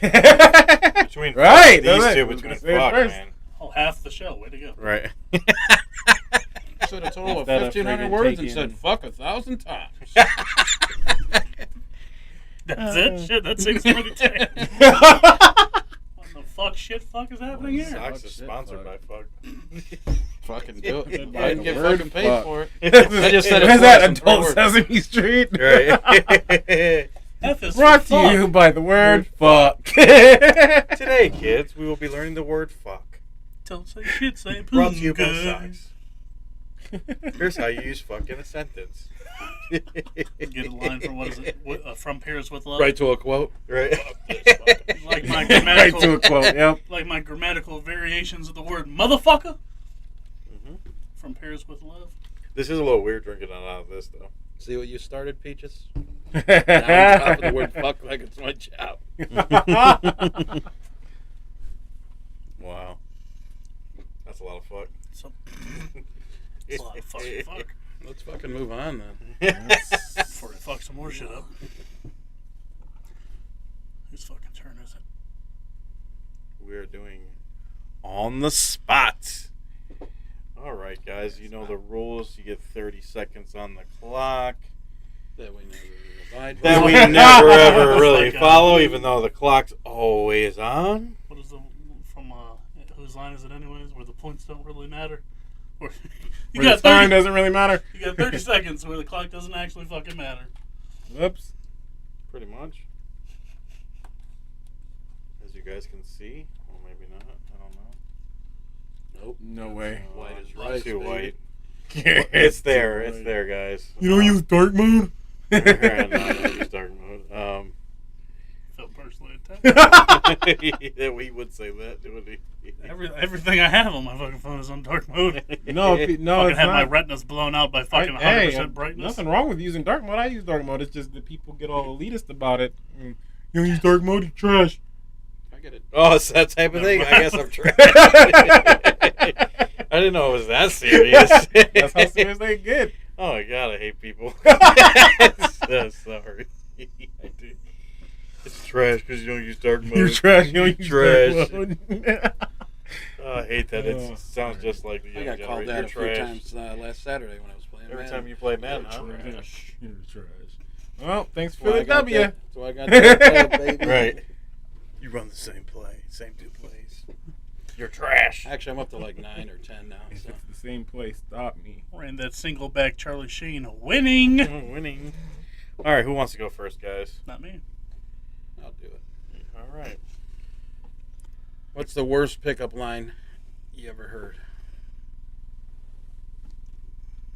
Between right. these that's two, it. Who's between gonna say it fuck, first? man. Oh, half the show. Way to go. Right. Said a total of Instead of 1,500 friggin' words and taking- said fuck 1,000 times. That's it? Shit, that seems pretty tight. What the fuck, shit, fuck is happening here? Socks is Shit, sponsored fuck. by fuck. Fucking do it. Good I didn't get word, fucking paid fuck. for it. I just said What it is that? twice in 3 Adult words. Sesame Street. Right. F is Brought for to fuck. you by the word fuck. Today, kids, we will be learning the word fuck. Don't say shit, say poo. Brought to you by guys. Socks. Here's how you use fuck in a sentence. Get a line from what is it? From Paris with Love. Right to a quote. Right. Like my Right grammatical, to a quote. Yep. like my grammatical variations of the word motherfucker. Mhm. From Paris with Love. This is a little weird drinking out of this, though. See what you started, Peaches? Now on top of the word fuck like it's my job. Wow. That's a lot of fuck. So, it's a lot of fucking fuck. Let's fucking move on then. Before I fuck some more shit up. Whose fucking turn is it? We're doing on the spot. All right, guys. You know the rules. You get 30 seconds on the clock. That we never abide That by. we never ever really Like, follow, even though the clock's always on. What is the from whose line is it anyways? Where the points don't really matter. Where you Where got the time 30. doesn't really matter. You got 30 seconds where the clock doesn't actually fucking matter. Whoops. Pretty much. As you guys can see. Well, maybe not. I don't know. Nope. No way. White is Not rice, too baby. white. It's there. It's there, guys. You don't use dark mode? No, I don't use dark mode. Felt personally attacked. Yeah, we would say that, wouldn't he? Everything I have on my fucking phone is on dark mode. No, no, Fucking it's have my not. retinas blown out by fucking 100% Hey, brightness. nothing wrong with using dark mode. I use dark mode. It's just that people get all elitist about it. You don't use dark mode, you trash. I get it. Oh, it's that type of thing. I guess I'm trash. I didn't know it was that serious. That's how serious they get. Oh my god, I hate people. So sorry. I do. It's trash because you don't use dark mode. You're trash. You don't use trash. dark mode. Oh, I hate that. Oh, It sounds just like the I young got called generation. that a You're few trash. times last Saturday when I was playing. Every Madden. time you play Madden, huh? You're trash. You're trash. Well, thanks That's for why I the got W. that- That's why I got that dub, baby. Right. You run the same play, same 2 plays. You're trash. Actually, I'm up to like 9 or 10 now. If So. it's the same place, stop me. Ran that single back Charlie Sheen winning. Winning. All right, who wants to go first, guys? Not me. I'll do it. All right. What's the worst pickup line you ever heard?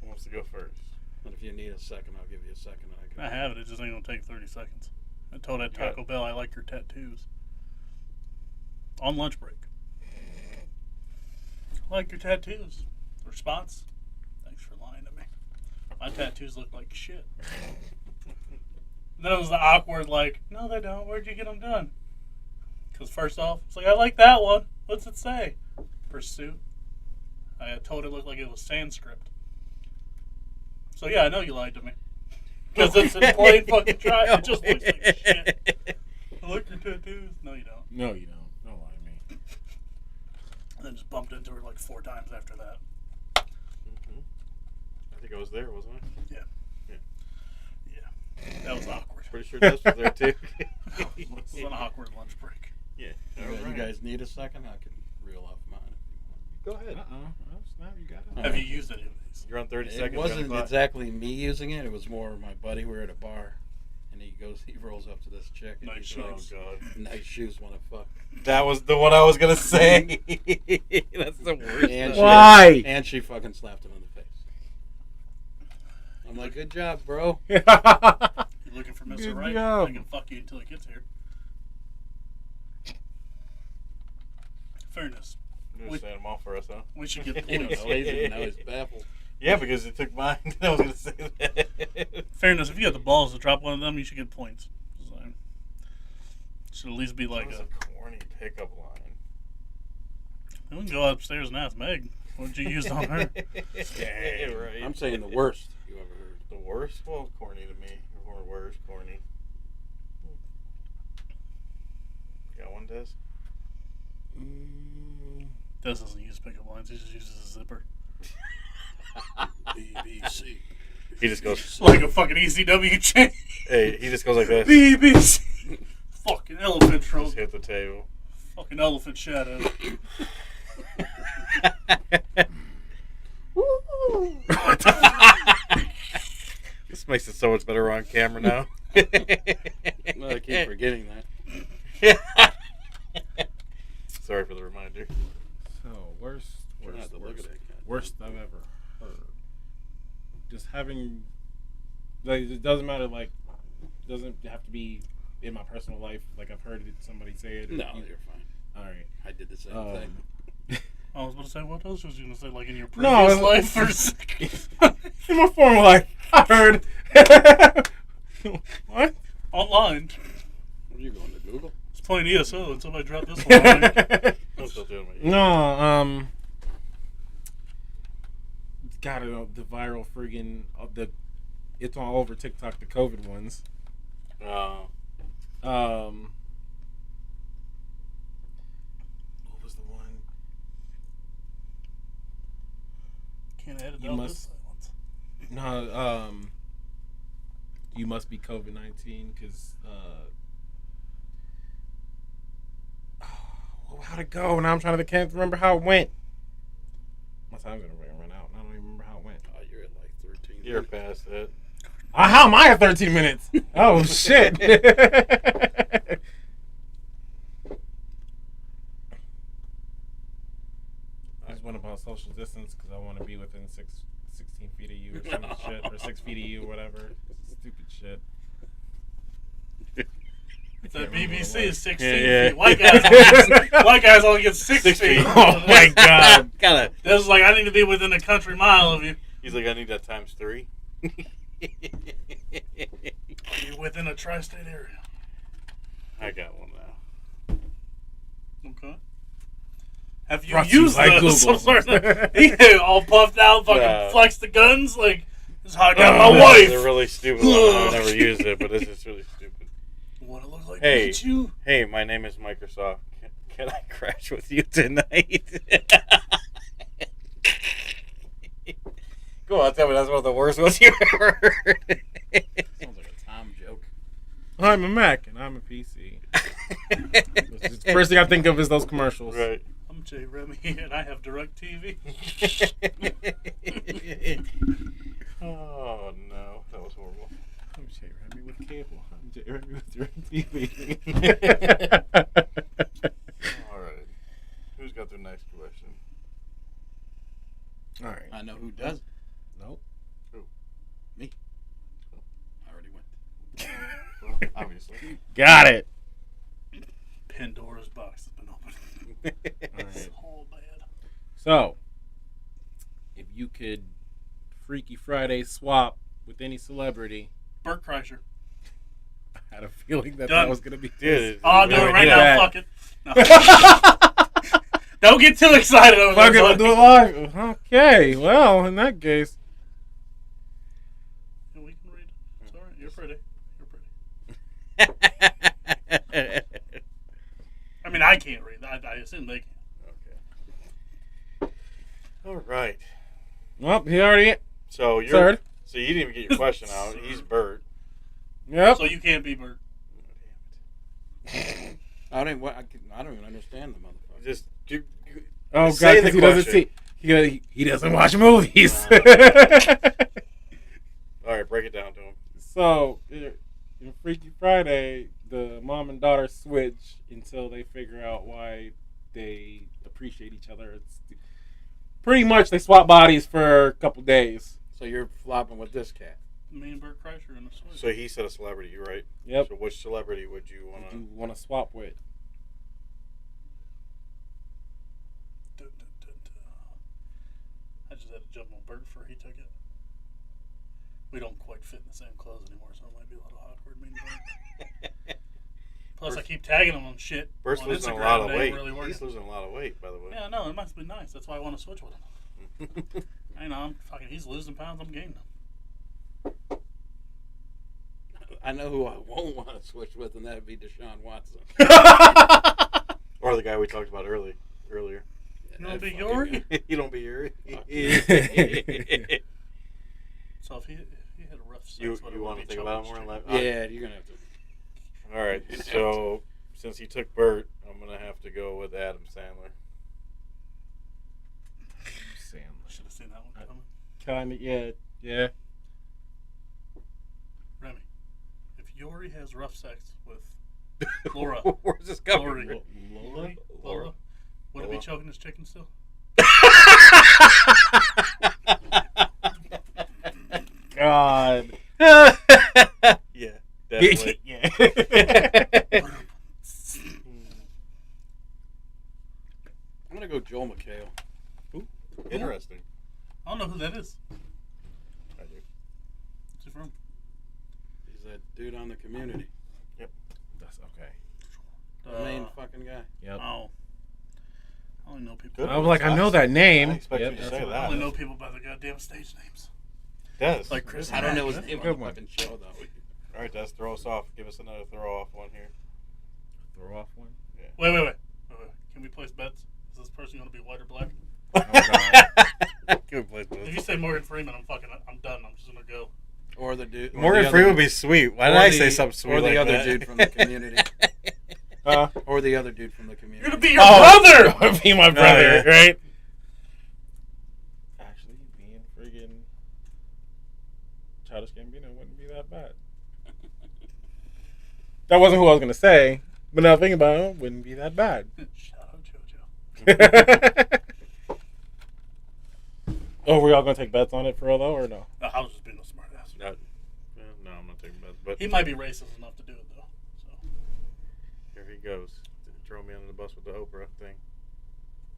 Who wants to go first? And if you need a second, I'll give you a second. I have it. It just ain't gonna take 30 seconds. I told that Taco Bell I like your tattoos. On lunch break. I like your tattoos. Response? Thanks for lying to me. My tattoos look like shit. Then it was the awkward, like, no, they don't. Where'd you get them done? Because first off, it's like, I like that one. What's it say? Pursuit. I told it looked like it was Sanskrit. So yeah, I know you lied to me. Because it's in plain fucking try. It just looks like shit. I like your tattoos. No, you don't. No, you don't. Don't lie to me. And then just bumped into her like 4 times after that. I think I was there, wasn't I? That was awkward. Pretty sure Jess was there too. It was an awkward lunch break. Yeah. You guys need a second? I can reel off mine. Go ahead. Snap, you got it. Have you used any of these? You're on 30 It seconds. wasn't on the clock. exactly me using it. It was more my buddy. We were at a bar, and he rolls up to this chick, and Nice he's Oh like, god. "Nice shoes, wanna fuck?" That was the one I was gonna say. That's the worst. And Why? And she fucking slapped him in the face. I'm like, "Good job, bro." You looking for Mr. Good Right? job. I can fuck you until he gets here. Fairness. You just saying them all for us, huh? We should get You know, points. now he's baffled. Yeah, because it took mine. I was gonna say that. Fairness, if you had the balls to drop one of them, you should get points. So, should at least be That like was a. a corny pickup line. We can go upstairs and ask Meg what you used on her. Yeah, right. I'm saying the worst you ever heard. The worst? Well, corny to me. Or words, corny. Got one, Des? Des doesn't use pickup lines. He just uses a zipper. BBC. He just goes, Like a fucking ECW chain. hey, he just goes like this. BBC. Fucking elephant trunk. Just hit the table. Fucking elephant shadow. This makes it so much better on camera now. No, I keep forgetting that. Sorry for the reminder. So worst Try not to look at that cat. worst I've ever heard. Just having, like, it doesn't matter. Like, doesn't have to be in my personal life. Like, I've heard somebody say it. No, you're fine. All right. I did the same thing. I was about to say, what else was you going to say? Like in your No, previous it's- life? Or In my former life, I heard. What? online. What are you going to Google? It's playing ESO until I drop this one. I'm still doing my No, gotta know the viral friggin' it's all over TikTok, the COVID ones. What was the one? Can't edit You out must- this silence. No, you must be COVID-19 because how'd it go? Now I'm trying to can't remember how it went. My time's gonna run out. I don't even remember how it went. Oh, you're at like 13. You're past it. How am I at 13 minutes? Oh shit! I just want about social distance because I want to be within 16 feet of you or some shit, or 6 feet of you, whatever. Stupid shit. It's can't that remember what it BBC is was. 16 Yeah. feet. White guys only get 6 6 feet. feet. Oh my god! Gotta. This is like, I need to be within a country mile of you. He's like, I need that times 3. You're within a tri-state area. I got one now. Okay. Have you Brought to you used by those? Google. Some sort of, he all puffed out, fucking Nah. flex the guns. Like, this is how I got my wife. They're really stupid. I've never used it, but this is really stupid. What it look like? Hey. Pikachu? Hey, my name is Microsoft. Can I crash with you tonight? Go on, tell me that's one of the worst ones you ever heard. Sounds like a Tom joke. I'm a Mac and I'm a PC. The first thing I think of is those commercials. Right. I'm Jay Remy, and I have DirecTV. Oh no, that was horrible. I'm Jay Remy with cable. I'm Jay Remy with DirecTV. All right. Who's got their next question? All right. I know who does. Nope. Me. I already went. Well, obviously. Got it. Pandora's box has been opened. All It's right. all bad. So, if you could Freaky Friday swap with any celebrity, Bert Kreischer. I had a feeling that Done. that was gonna be. Dude, I'll do it right Yeah. now. Fuck it. No. Don't get too excited over Fuck it, that. we'll do it live. Okay, well, in that case, Yeah, we can read. It's all right. You're pretty. You're pretty. I mean, I can't read. I assume they can. Okay. All right. well, he already So you're. third. So you didn't even get your question out. He's Bert. Yep. So you can't be Bert. I don't even understand the motherfucker. Just you, Oh god, say because the he doesn't question. see. He doesn't watch movies. All right, break it down to him. So, in Freaky Friday, the mom and daughter switch until they figure out why they appreciate each other. It's pretty much they swap bodies for a couple days. So you're flopping with this cat. Me and Bert Kreischer in the switch. So he said a celebrity, right? Yep. So which celebrity would you want What to? do you want to swap with? Dun, dun, dun, dun. I just had to jump on Bert before he took it. We don't quite fit in the same clothes anymore, so it might be a little awkward. Me and Bert. Plus, I keep tagging him on shit. Bert's on losing a Instagram. lot of They ain't weight. Really working. He's losing a lot of weight, by the way. Yeah, no, it must be nice. That's why I want to switch with him. I know, I'm fucking. He's losing pounds. I'm gaining them. I know who I won't want to switch with, and that'd be Deshaun Watson. Or the guy we talked about earlier. You don't That be fucking Yori? You don't be Yuri. So if he had a rough sex, You what want to would think be about it Chubby's more in chicken? life? Yeah, you're gonna have to. All right. So since he took Bert, I'm gonna have to go with Adam Sandler. Should have seen that one coming. Kind of, yeah. Remy, if Yori has rough sex with Laura, Where's this coming? Lori, Lola? Lola, would it be Lola. choking his chicken still? God. Yeah, definitely. Yeah. I'm gonna go Joel McHale. Interesting. I don't know who that is. I do. Who's he from? He's that dude on the Community. That's okay. The main fucking guy. Yep. Oh. I only know people. I was like, I know that name. I expect you to that's say what- I that. only know people by their goddamn stage names. Des. Like Chris. I don't know his Mack. name Good on the one. fucking show though. All right, Des, throw us off. Give us another throw off one here. Throw off one. Wait. Can we place bets? Is this person going to be white or black? Oh, God. Good place, Des. If you say Morgan Freeman, I'm done. I'm just going to go. Or the dude. or Morgan the Freeman other- would be sweet. Why did or I the- say something sweet Or the like other that? dude from the Community. Or the other dude from the You're Community. going to be your Oh, brother! be my No, brother, yeah. right? Actually, being friggin' Childish Gambino wouldn't be that bad. That wasn't who I was gonna say, but now thinking about it, wouldn't be that bad. Shout out JoJo. Oh, were y'all gonna take bets on it for real though, or no? No, I was just being a smart ass. No, no, I'm not taking bets. But He might be racist enough to do it, though. So, here he goes. Throw me under the bus with the Oprah thing.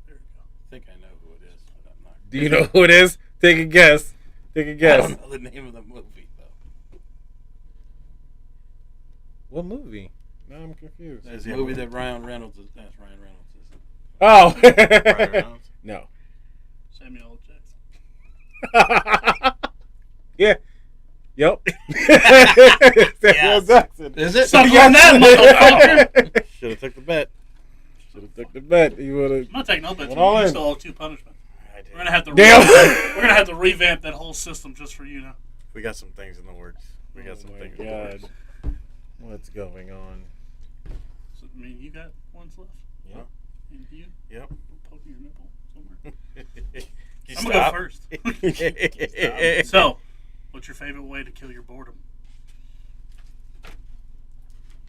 there you go. I think I know who it is, but I'm not. Do you know who it is? Take a guess. Take a I guess. don't know the name of the movie though. What movie? No, I'm confused. There's he a a movie movie? that Ryan Reynolds is. That's Ryan Reynolds is. Oh. Ryan Reynolds? No. Samuel L. Jackson. Yeah. Yep. Samuel Yes. Jackson. Is it? Suck on that, motherfucker! Should have took the bet. Should have took the bet. You would have. I'm not taking no bets. Went all You in. still owe 2 punishment. I did. We're gonna have to. Damn. We're gonna have to revamp that whole system just for you now. We got some things in the works. We got some Oh my things in the God. works. What's going on? So, I mean, you got ones left. Yeah. And you Yep. poking your nipple somewhere. You I'm gonna go stop? first. So, what's your favorite way to kill your boredom?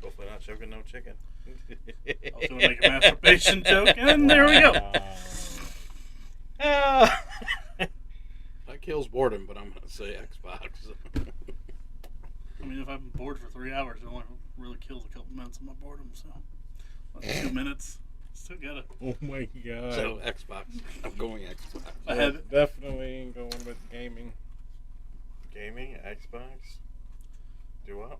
Hopefully not choking no chicken. I was gonna make a masturbation joke, and there we go. That kills boredom, but I'm gonna say Xbox. I mean, if I'm bored for 3 hours, it only really kills a couple minutes of my boredom. So, like 2 minutes, still got it. Oh my God. So Xbox. I'm going Xbox. I had Definitely going with gaming. Gaming, Xbox. Do what?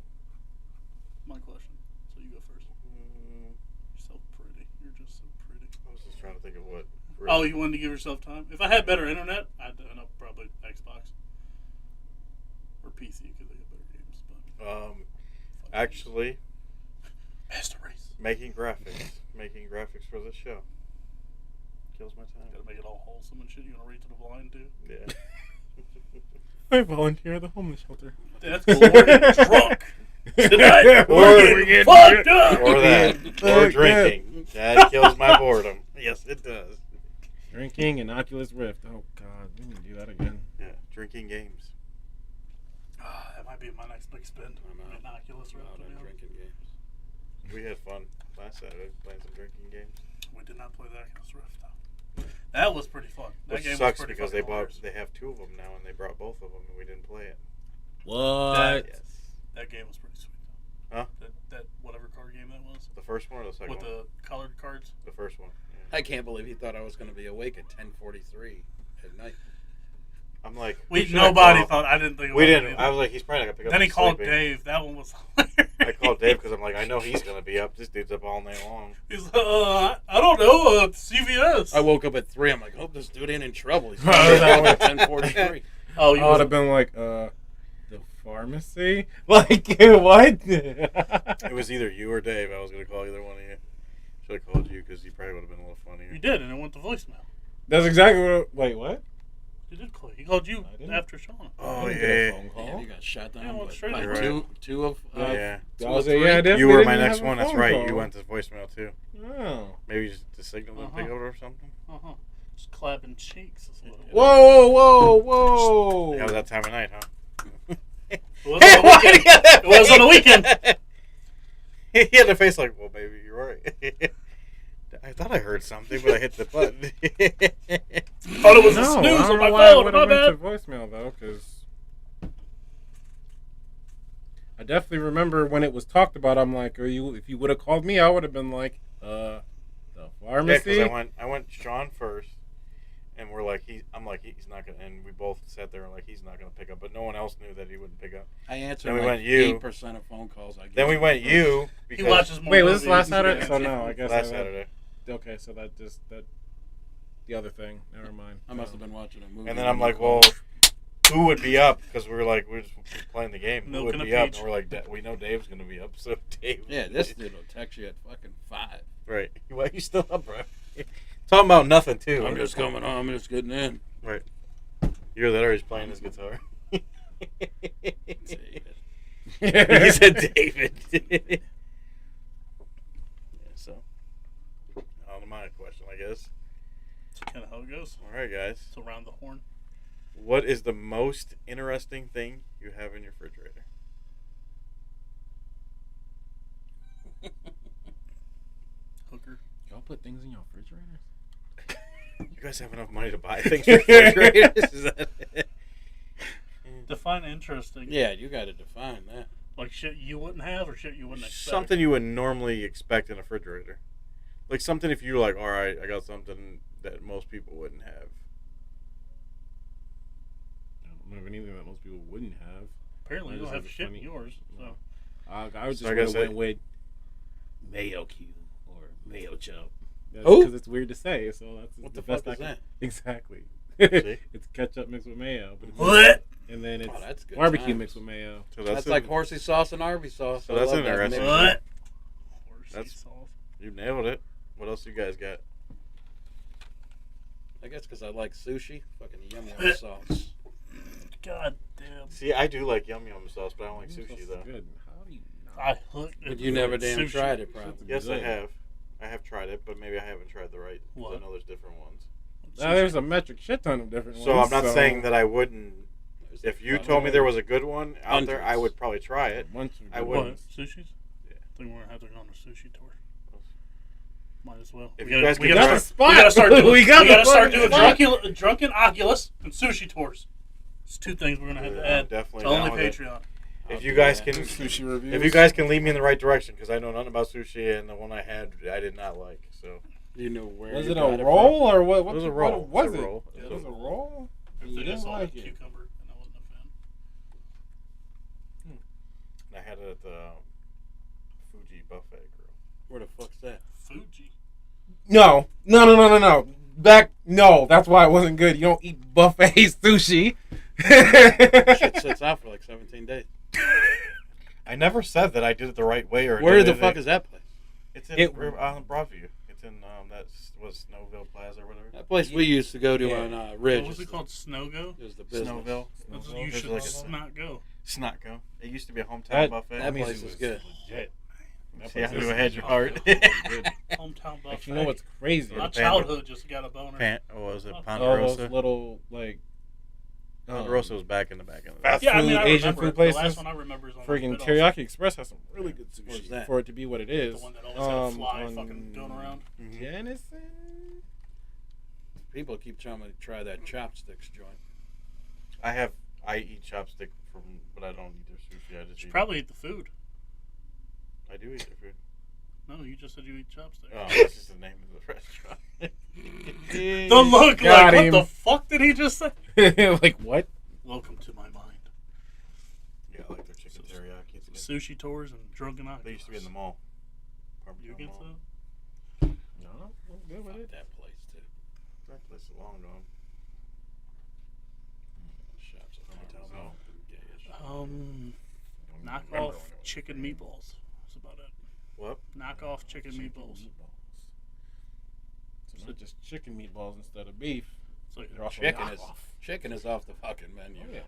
my question. So you go first. You're so pretty. You're just so pretty. I was just trying to think of what. Oh, you wanted to give yourself time? If I had better internet, I'd end up probably Xbox or PC because they got better games. But Actually, Master Race. making graphics for this show kills my time. Gotta make it all wholesome and shit. You gonna read to the blind too? Yeah. I volunteer at the homeless shelter. That's cool. We're getting drunk tonight. Or We're getting fucked up. Or that. Or drinking. That kills my boredom. Yes, it does. Drinking and Oculus Rift. Oh God, we can do that again. Yeah, drinking games. That might be my next big spend. I'm out. Innocuous I'm Rift. out to be on honest. drinking games. We had fun last Saturday playing some drinking games. We did not play the Oculus Rift though. That was pretty fun. That Which game sucks was pretty because fucking they have 2 of them now and they brought both of them and we didn't play it. What? Yes. That game was pretty sweet though. Huh? That whatever card game that was The first one or the second with one? the colored cards. The first one. Yeah. I can't believe he thought I was going to be awake at 10:43 at night. I'm like, Nobody thought. thought. I didn't think. We about didn't. it I either. was like, he's probably not gonna pick up. Then he he's called sleeping. Dave. That one was. I called Dave because I'm like, I know he's gonna be up. This dude's up all night long. He's I don't know. CVS. I woke up at 3. I'm like, hope this dude ain't in trouble. He's Oh, that at 10:43. Oh, I you would was, have been like, the pharmacy? Like, what? It was either you or Dave. I was gonna call either one of you. Should have called you because you probably would have been a little funnier. You did, and it went to voicemail. That's exactly what. Wait, what? You did call. He called you I didn't. after Sean. Oh I didn't get a yeah. phone call. Yeah, you got shot down. Yeah, well, by- straight by up. two of Yeah. I was like, yeah, I definitely You were my didn't next have a one. That's phone right. call. You went to voicemail too. Oh. Maybe just the signal didn't pick Uh-huh. up or something. Just clapping cheeks. Is what it was. Whoa, whoa! That was that time of night, huh? It was on the weekend. It was on the weekend. He had a face like, well, maybe you're right. I thought I heard something, but I hit the button. Thought it was a No, snooze I don't on my know why I phone. would My have bad. went to voicemail though, because I definitely remember when it was talked about. I'm like, if you would have called me, I would have been like, the Yeah, pharmacy. because I went Sean first, and we're like, I'm like, he's not gonna, and we both sat there and like, he's not gonna pick up, but no one else knew that he wouldn't pick up. I answered Then we like went you. 8% of phone calls. I Then we went you He because watches more Wait, was this movies last than Saturday? you So do. no, I guess last Saturday, Okay, so that the other thing. Never mind. I must have been watching a movie. and then I'm like, well, who would be up? Because we were just playing the game. Who Milk would and a be up? peach. And we're like, we know Dave's gonna be up, so Dave. Yeah, this dude will text you at fucking 5. Right. Why are you still up, bro? Talking about nothing too. I'm just coming home. I'm just getting in. Right. You're there. He's playing his guitar. He said David. Yeah, so, on to my question, I guess. That's kind of how it goes. All right, guys. It's around the horn. What is the most interesting thing you have in your refrigerator? Hooker. Y'all put things in your refrigerators? You guys have enough money to buy things for refrigerators? Is that it? Define interesting. Yeah, you got to define that. Like shit you wouldn't have or shit you wouldn't expect. Something you would normally expect in a refrigerator. Like something if you're like, all right, I got something that most people wouldn't have. I don't have anything that most people wouldn't have. Apparently you don't That have is shit funny. in yours. So I would So just I guess went I- with mayo cube or mayo chop. Who? Because it's weird to say, so that's What the the best fuck I is can- that? Exactly. See? It's ketchup mixed with mayo, but it's what? and then it's Oh, that's good barbecue times. mixed with mayo. So That's like horsey sauce and Arby's sauce. So I that's love that interesting. mix. What? Horsey That's- sauce. You nailed it. What else you guys got? I guess because I like sushi. Fucking yum yum sauce. God damn. See, I do like yum yum sauce, but I don't like Sauce sushi is though. Good. How do you not? I hooked. But you never damn sushi. tried it, probably. Yes, I Good. have. I have tried it, but maybe I haven't tried the right. 'Cause What? I know there's different ones. Now, there's a metric shit ton of different So ones. I'm not saying that I wouldn't. There's If you fucking- told me there was a good one out there, I Hundreds. would probably try it. I What? wouldn't. Sushis? Yeah. I think we're gonna have to go on a sushi tour. Might as well. If we you gotta, guys we can gotta try- start, we gotta start doing. We gotta start fucking doing spot. drunken Oculus and sushi tours. It's two things we're gonna have to I'm add definitely to only down with it. Patreon. I'll If you do guys that. can, Sushi reviews. if you guys can lead me in the right direction, because I know nothing about sushi, and the one I had, I did not like. So You know where Was you it got a roll or what? It was a roll. What was It was it? a roll. It was a roll. If You they didn't just saw like the it. cucumber, and I wasn't a fan. I had it at the Fuji buffet grill. Where the fuck's that? Fuji. No. No, that's why it wasn't good. You don't eat buffet sushi. Shit sits out for like 17 days. I never said that I did it the right way or. Where did the it- fuck is that place? It's in Broadview. It's in that was Snowville Plaza or whatever. That place we used to go to Yeah. on Ridge. What was it called? Snowgo? It was the business. Snowville. That's Snowville. you There's should like a- not go. Snotco. It used to be a hometown That- buffet. that means place it is was good. Legit. That See, I place knew is I had your Oh, heart. good. Hometown buffet. Actually, you know what's crazy? My Panda. childhood just got a boner. What was it? Oh, All those Ponderosa. little like Ponderosa was back in the back end. fast Yeah, I mean, food, I Asian remember food it. The last places. one I remember is on Friggin' Bit Teriyaki Express has some really good Where's sushi that? for it to be what it is. The one that always had a fly on fucking going around. Jennison? People keep trying to try that chopsticks joint. I eat chopstick but I don't eat their sushi. I You just should eat. probably eat the food. I do eat their food. No, you just said you eat chopsticks. Oh, that's just the name of the restaurant. The look Got like, him. what the fuck did he just say? Like what? Welcome to my mind. Yeah, I like their chicken teriyaki. It's good. Sushi tours and drunken They used to be in the mall. You Barbecue against mall. that? No, I'm good with Fuck it. that place too. That place is long gone. Shops at Hometown Farmers Mall. Gay as Knock Remember off when it was chicken great. meatballs. That's about it. What? Knock off chicken meatballs. So not just chicken meatballs instead of beef. It's like, They're also knockoff. Chicken is off the fucking menu. Oh, yeah.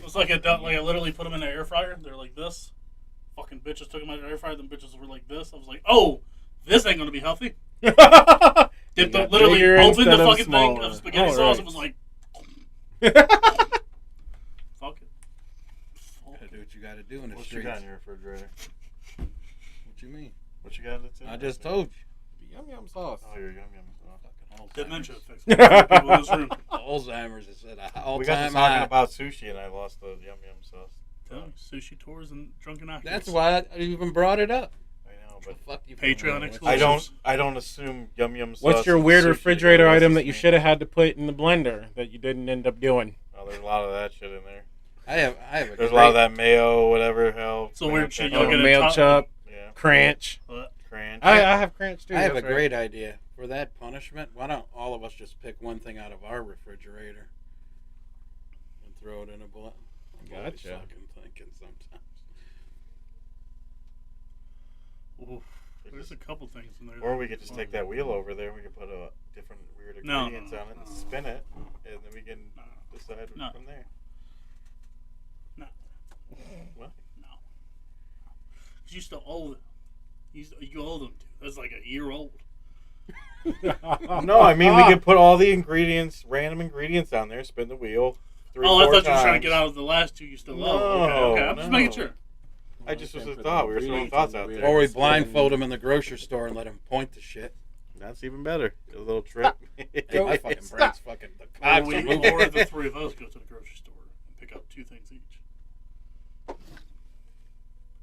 it's like I literally put them in the air fryer. They're like this. Fucking bitches took them out of the air fryer. Them bitches were like this. I was like, oh, this ain't gonna be healthy. Dipped up, literally bigger opened the instead of fucking thing smaller. of spaghetti Oh, sauce. right. It was like, fuck it. Gotta do what you gotta do in the What you streets. got in your refrigerator? What you mean? What you got that's in I there? just told Yum yum sauce. Oh, your yum yum sauce. you. Dementia Alzheimer's. fix it. People in this room. Alzheimer's is at an We got to all-time talking high. about sushi, and I lost the yum yum sauce. Tell me, sushi tours and drunken actors. That's why I even brought it up. I know, The but fuck you Patreon What's- exclusive. I don't assume yum yum sauce. What's your and weird sushi refrigerator together. item That's that you just should have had to put in the blender that you didn't end up doing? Oh, there's a lot of that shit in there. I have a There's a great, lot of that mayo, whatever hell. So weird shit, mayo y'all Oh, get a mail top- chop, Yeah, cranch. cranch. I have cranch too. I have a that's right. great idea for that punishment. Why don't all of us just pick one thing out of our refrigerator and throw it in a blender? I'm always Gotcha. fucking thinking sometimes. Oof. There's a couple things in there. Or we could just take that wheel over there. We could put a different weird No, ingredients no, on it and no. spin it, and then we can decide No. from there. No. What? No. 'Cause you still owe them. You owe them to. That's like a year old. No, I mean we could put all the ingredients, random ingredients on there, spin the wheel. Three, Oh, I four thought you were trying to times. get out of the last two you still No, owe. Okay. I'm just no. making sure. I just was a Put thought. the We were throwing ingredients thoughts in out the there. wheel. Or we Spin. blindfold them in the grocery store and let them point to shit. That's even better. A little trick. My fucking brain's fucking the cogs are moving. Or the three of us go to the grocery store and pick up 2 things each.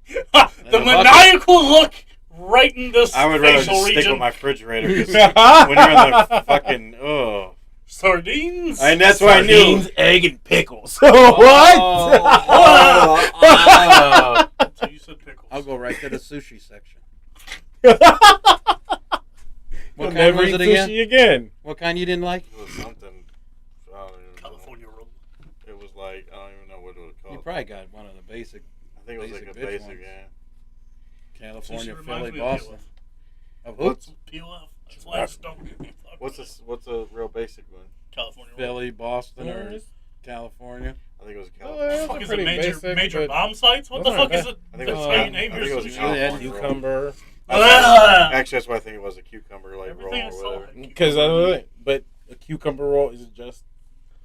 The the bucket. maniacal look right in this I would rather facial just stick region. with my refrigerator. 'Cause when you're in the fucking Sardines. and that's what I knew. Sardines, egg, and pickles. Oh. So you said pickles. I'll go right to the sushi section. What What kind never was eat it again? sushi again. What kind you didn't like? It was something. I don't even know. California roll. It was like I don't even know what it was You called. probably got one of the basic I think it was like a basic bitch basic. ones. Yeah. California, Sushi reminds Philly, me of Boston. PLF. Of who? PLF. That's why I just don't. What's a real basic one? California roll. Philly, Boston, or Yours? California? I think it was a Oh, California. yeah, Fuck it's is it pretty major basic, major but- bomb sites? What the Those fuck aren't is bad. it? I think it That's was how you I name think your it was a sushi. California roll. Cucumber. Ah! Actually, that's why I think it was a cucumber like roll Everything I or saw whatever. had Because but a cucumber roll is just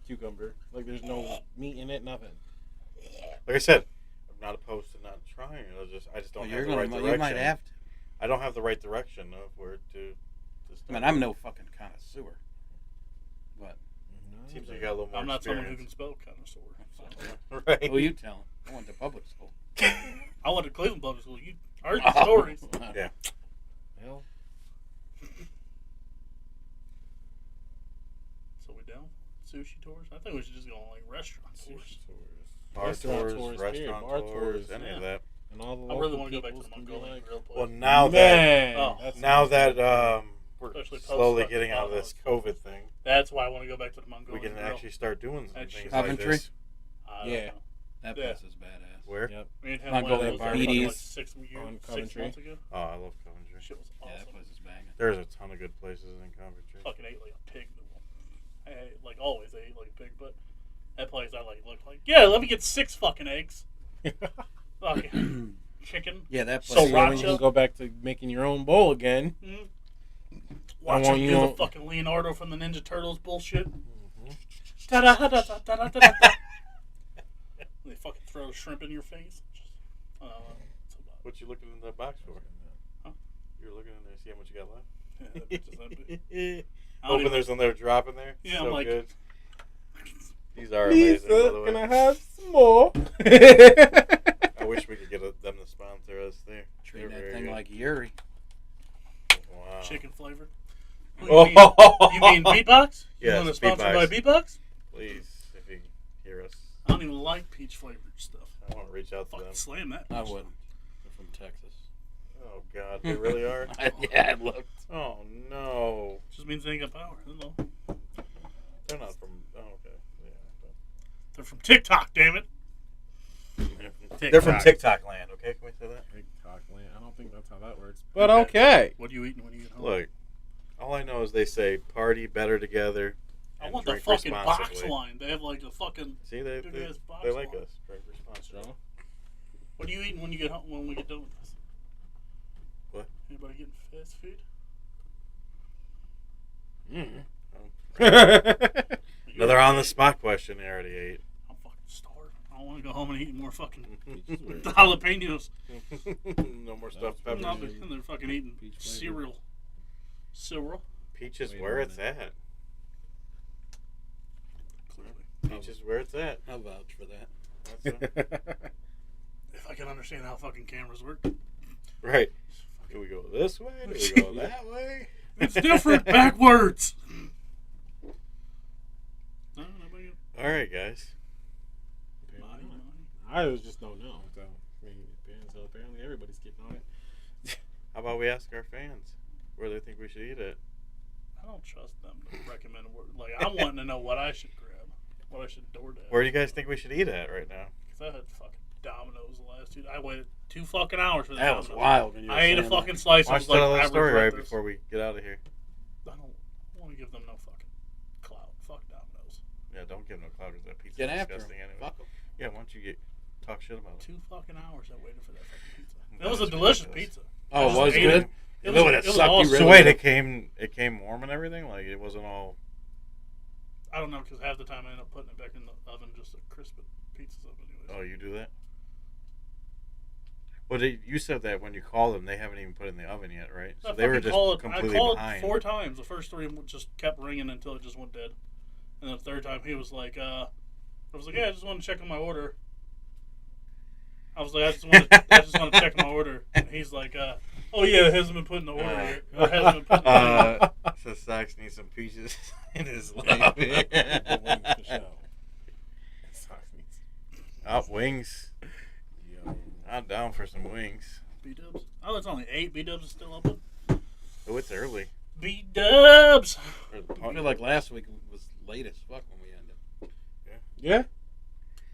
cucumber. Like there's no meat in it, nothing. Like I said, I'm not opposed to not trying. I just don't Well, have the right direction. you might have to. I don't have the right direction of where to I start. mean, I'm no fucking connoisseur. But Seems like you got a little more I'm not someone who can experience. spell connoisseur. So. Right. who you telling? I went to public school. I went to Cleveland Public School. You heard Oh. the stories. Yeah. Well, So we down? Sushi tours? I think we should just go on like restaurant tours. Bar Restaurant tours, tours, restaurant bar tours, tours, any yeah. of that. and all the I really local want to go back to peoples the can be Mongolian like, grill place. Well, now that man, Oh. that's now nice. that we're Especially post- slowly getting out of oh, this COVID thing, That's why I want to go back to the we Mongolian can grill. actually start doing some Actually- things Coventry? like this. I don't Yeah. know. That Yeah. place is badass. Where? Yep. Me and him Mongolian went there barbecue. fucking, like Beaties 6 on 6 Coventry. months ago. Oh, I love Coventry. Shit was Yeah, that awesome. place is banging. There's a ton of good places in Coventry. Fucking ate like a pig. Like always, I ate like a pig, but that place I like looked like, yeah, let me get 6 fucking eggs. Fucking chicken. Yeah, that So place. So when Sriracha. you can go back to making your own bowl again. Watch want him you do the on- fucking Leonardo from the Ninja Turtles bullshit. Mm-hmm. Da-da-da-da-da-da-da-da. They fucking throw shrimp in your face. That's about What you looking in the box for? Huh? You're looking in there, see how much you got left. Yeah, that bitch is that big. I don't Hoping even- there's another drop in there. Yeah, so I'm like- good. These are amazing, by Lisa, the can way. I have some more? I wish we could get them to sponsor us there. Treat They're that very thing good. like Yuri. Wow. chicken flavored. Oh. You mean Beatbox? You Yes, want to sponsor by Beatbox? Please, if you hear us, I don't even like peach flavored stuff. I want to reach out to Fucking them. slam that. I wouldn't. They're from Texas. Oh God, they really are. Yeah, I looked. Oh no, Just means they ain't got power. I don't know. they're not from. Oh okay, yeah. They're from TikTok, damn it. They're from TikTok land. Okay, can we say that? TikTok land. I don't think that's how that works. But okay. What are you eating when you get home? Look, all I know is they say party better together. I And want the drink fucking box responsibly. line. They have like a fucking. See, they big-ass box like line. us. Drink responsibly. So, What are you eating when you get home? When we get done with this? What? Anybody getting fast food? Another on the spot question. They already ate. I'm fucking starved. I don't want to go home and eat more fucking Peaches jalapenos. No more stuffed peppers. No, they're fucking eating Peach cereal. Cereal? Peach is Wait a where it's minute. at. Clearly. Peach is where it's at. I'll vouch for that. That's If I can understand how fucking cameras work. right. Do we go this way? Do we go that way? It's different backwards. No, nobody. All right, guys. Money. I just don't know. So, I mean, so apparently everybody's getting on it. How about we ask our fans where they think we should eat it? I don't trust them to recommend a word. Like, I'm wanting to know what I should grab. What I should DoorDash. Where do you guys think we should eat at right now? Because I had fucking Domino's the last 2 days. I waited 2 fucking hours for the That was Domino's. wild. When you were I ate a saying fucking slice. I Watch was that like, other I story regret right this. before we get out of here. I don't want to give them no fucking clout. Fuck Domino's. Yeah, don't give them no clout because that pizza Get is after disgusting him. anyway. Fuck 'em. Yeah, why don't you talk shit about it? 2 fucking hours I waited for that fucking pizza. That It was a is delicious ridiculous. pizza. Oh, I it just was ate good? It You was, know what, it it was sucked you awesome. really So wait, good. it came warm and everything? Like it wasn't all. I don't know because half the time I end up putting it back in the oven just to crisp it pizzas up anyways. Oh, you do that? Well, you said that when you call them, they haven't even put it in the oven yet, right? So I they were fucking just called completely I called behind. 4 times. The first 3 just kept ringing until it just went dead. And the third time he was like, I was like, yeah, I just want to check on my order. I was like, I just want to check on my order. And he's like, oh yeah, it hasn't been put in the order yet. It hasn't been put in the order. So Sox needs some peaches in his life. The wings for show. Oh, wings. Yo. I'm down for some wings. B-dubs. Oh, it's only 8. B-dubs is still open. Oh, it's early. B-dubs. I feel like last week was late as fuck when we ended. Yeah.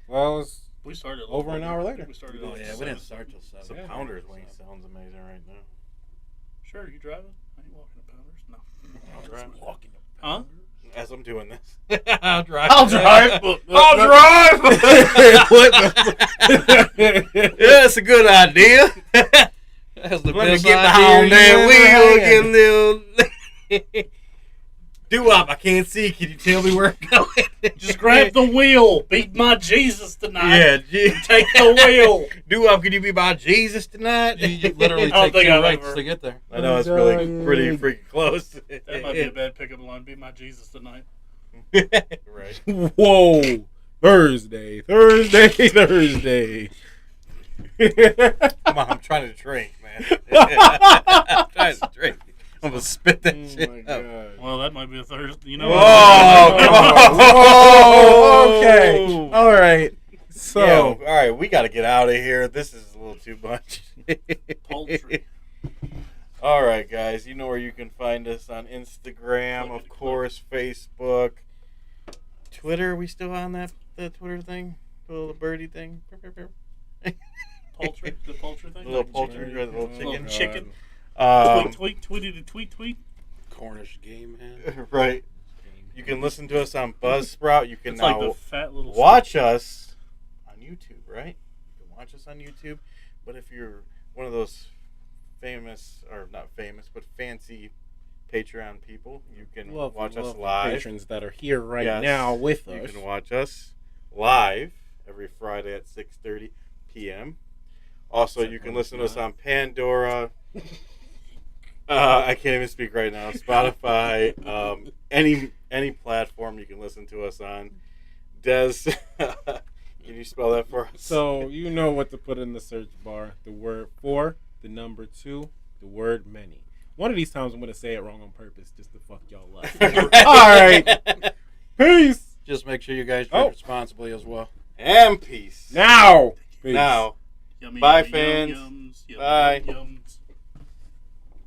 Well, it's We started a Over little an hour later. later. We started Oh at yeah, we 7. didn't start till 7. So Yeah. Pounders wings sounds amazing right now. Sure, you driving? I ain't walking to Pounders. No. I'll drive. walking. Huh? As I'm doing this, I'll drive. I'll drive. I'll drive. What the? Yeah, it's a good idea. That's the Let me best get idea behind you that ever wheel, had. get a little. Do-wop, I can't see. Can you tell me where I'm going? Just grab the wheel. Beat my Jesus tonight. Yeah, Take the wheel. Do-wop, can you be my Jesus tonight? You literally I don't take think 2 I've rights ever- to get there. I know, it's really pretty freaking close. That might be a bad pickup line. Beat my Jesus tonight. Right. Whoa. Thursday. Come on, I'm trying to drink, man. I'm trying to drink. I'm going to spit that Oh shit my out. god. Well, that might be a Thursday. You know Whoa, what? come on. Whoa, okay. All right. So, Yeah, all right, we got to get out of here. This is a little too much. Poultry. All right, guys, you know where you can find us on Instagram, of course, Facebook, Twitter. Are we still on that the Twitter thing, the little birdie thing, Poultry. The poultry thing. the little poultry, or the little Little chicken. chicken. Um, Tweet. Cornish game, man. right. You can listen to us on Buzzsprout. You can It's like now the fat little. watch us on YouTube, right? You can watch us on YouTube. But if you're one of those famous, or not famous, but fancy Patreon people, you can watch us live. Patrons that are here right Yes. now with You us. can watch us live every Friday at 6:30 p.m. Also, you can listen to us on Pandora. I can't even speak right now. Spotify, any platform you can listen to us on. Des, can you spell that for us? So you know what to put in the search bar. The word 4, the number 2, the word many. One of these times I'm going to say it wrong on purpose just to fuck y'all up. All right. Peace. Just make sure you guys drink Oh. responsibly as well. And peace. Now. Peace. Now. Yummy, Bye, yummy, fans. yums, yummy, Bye. yums.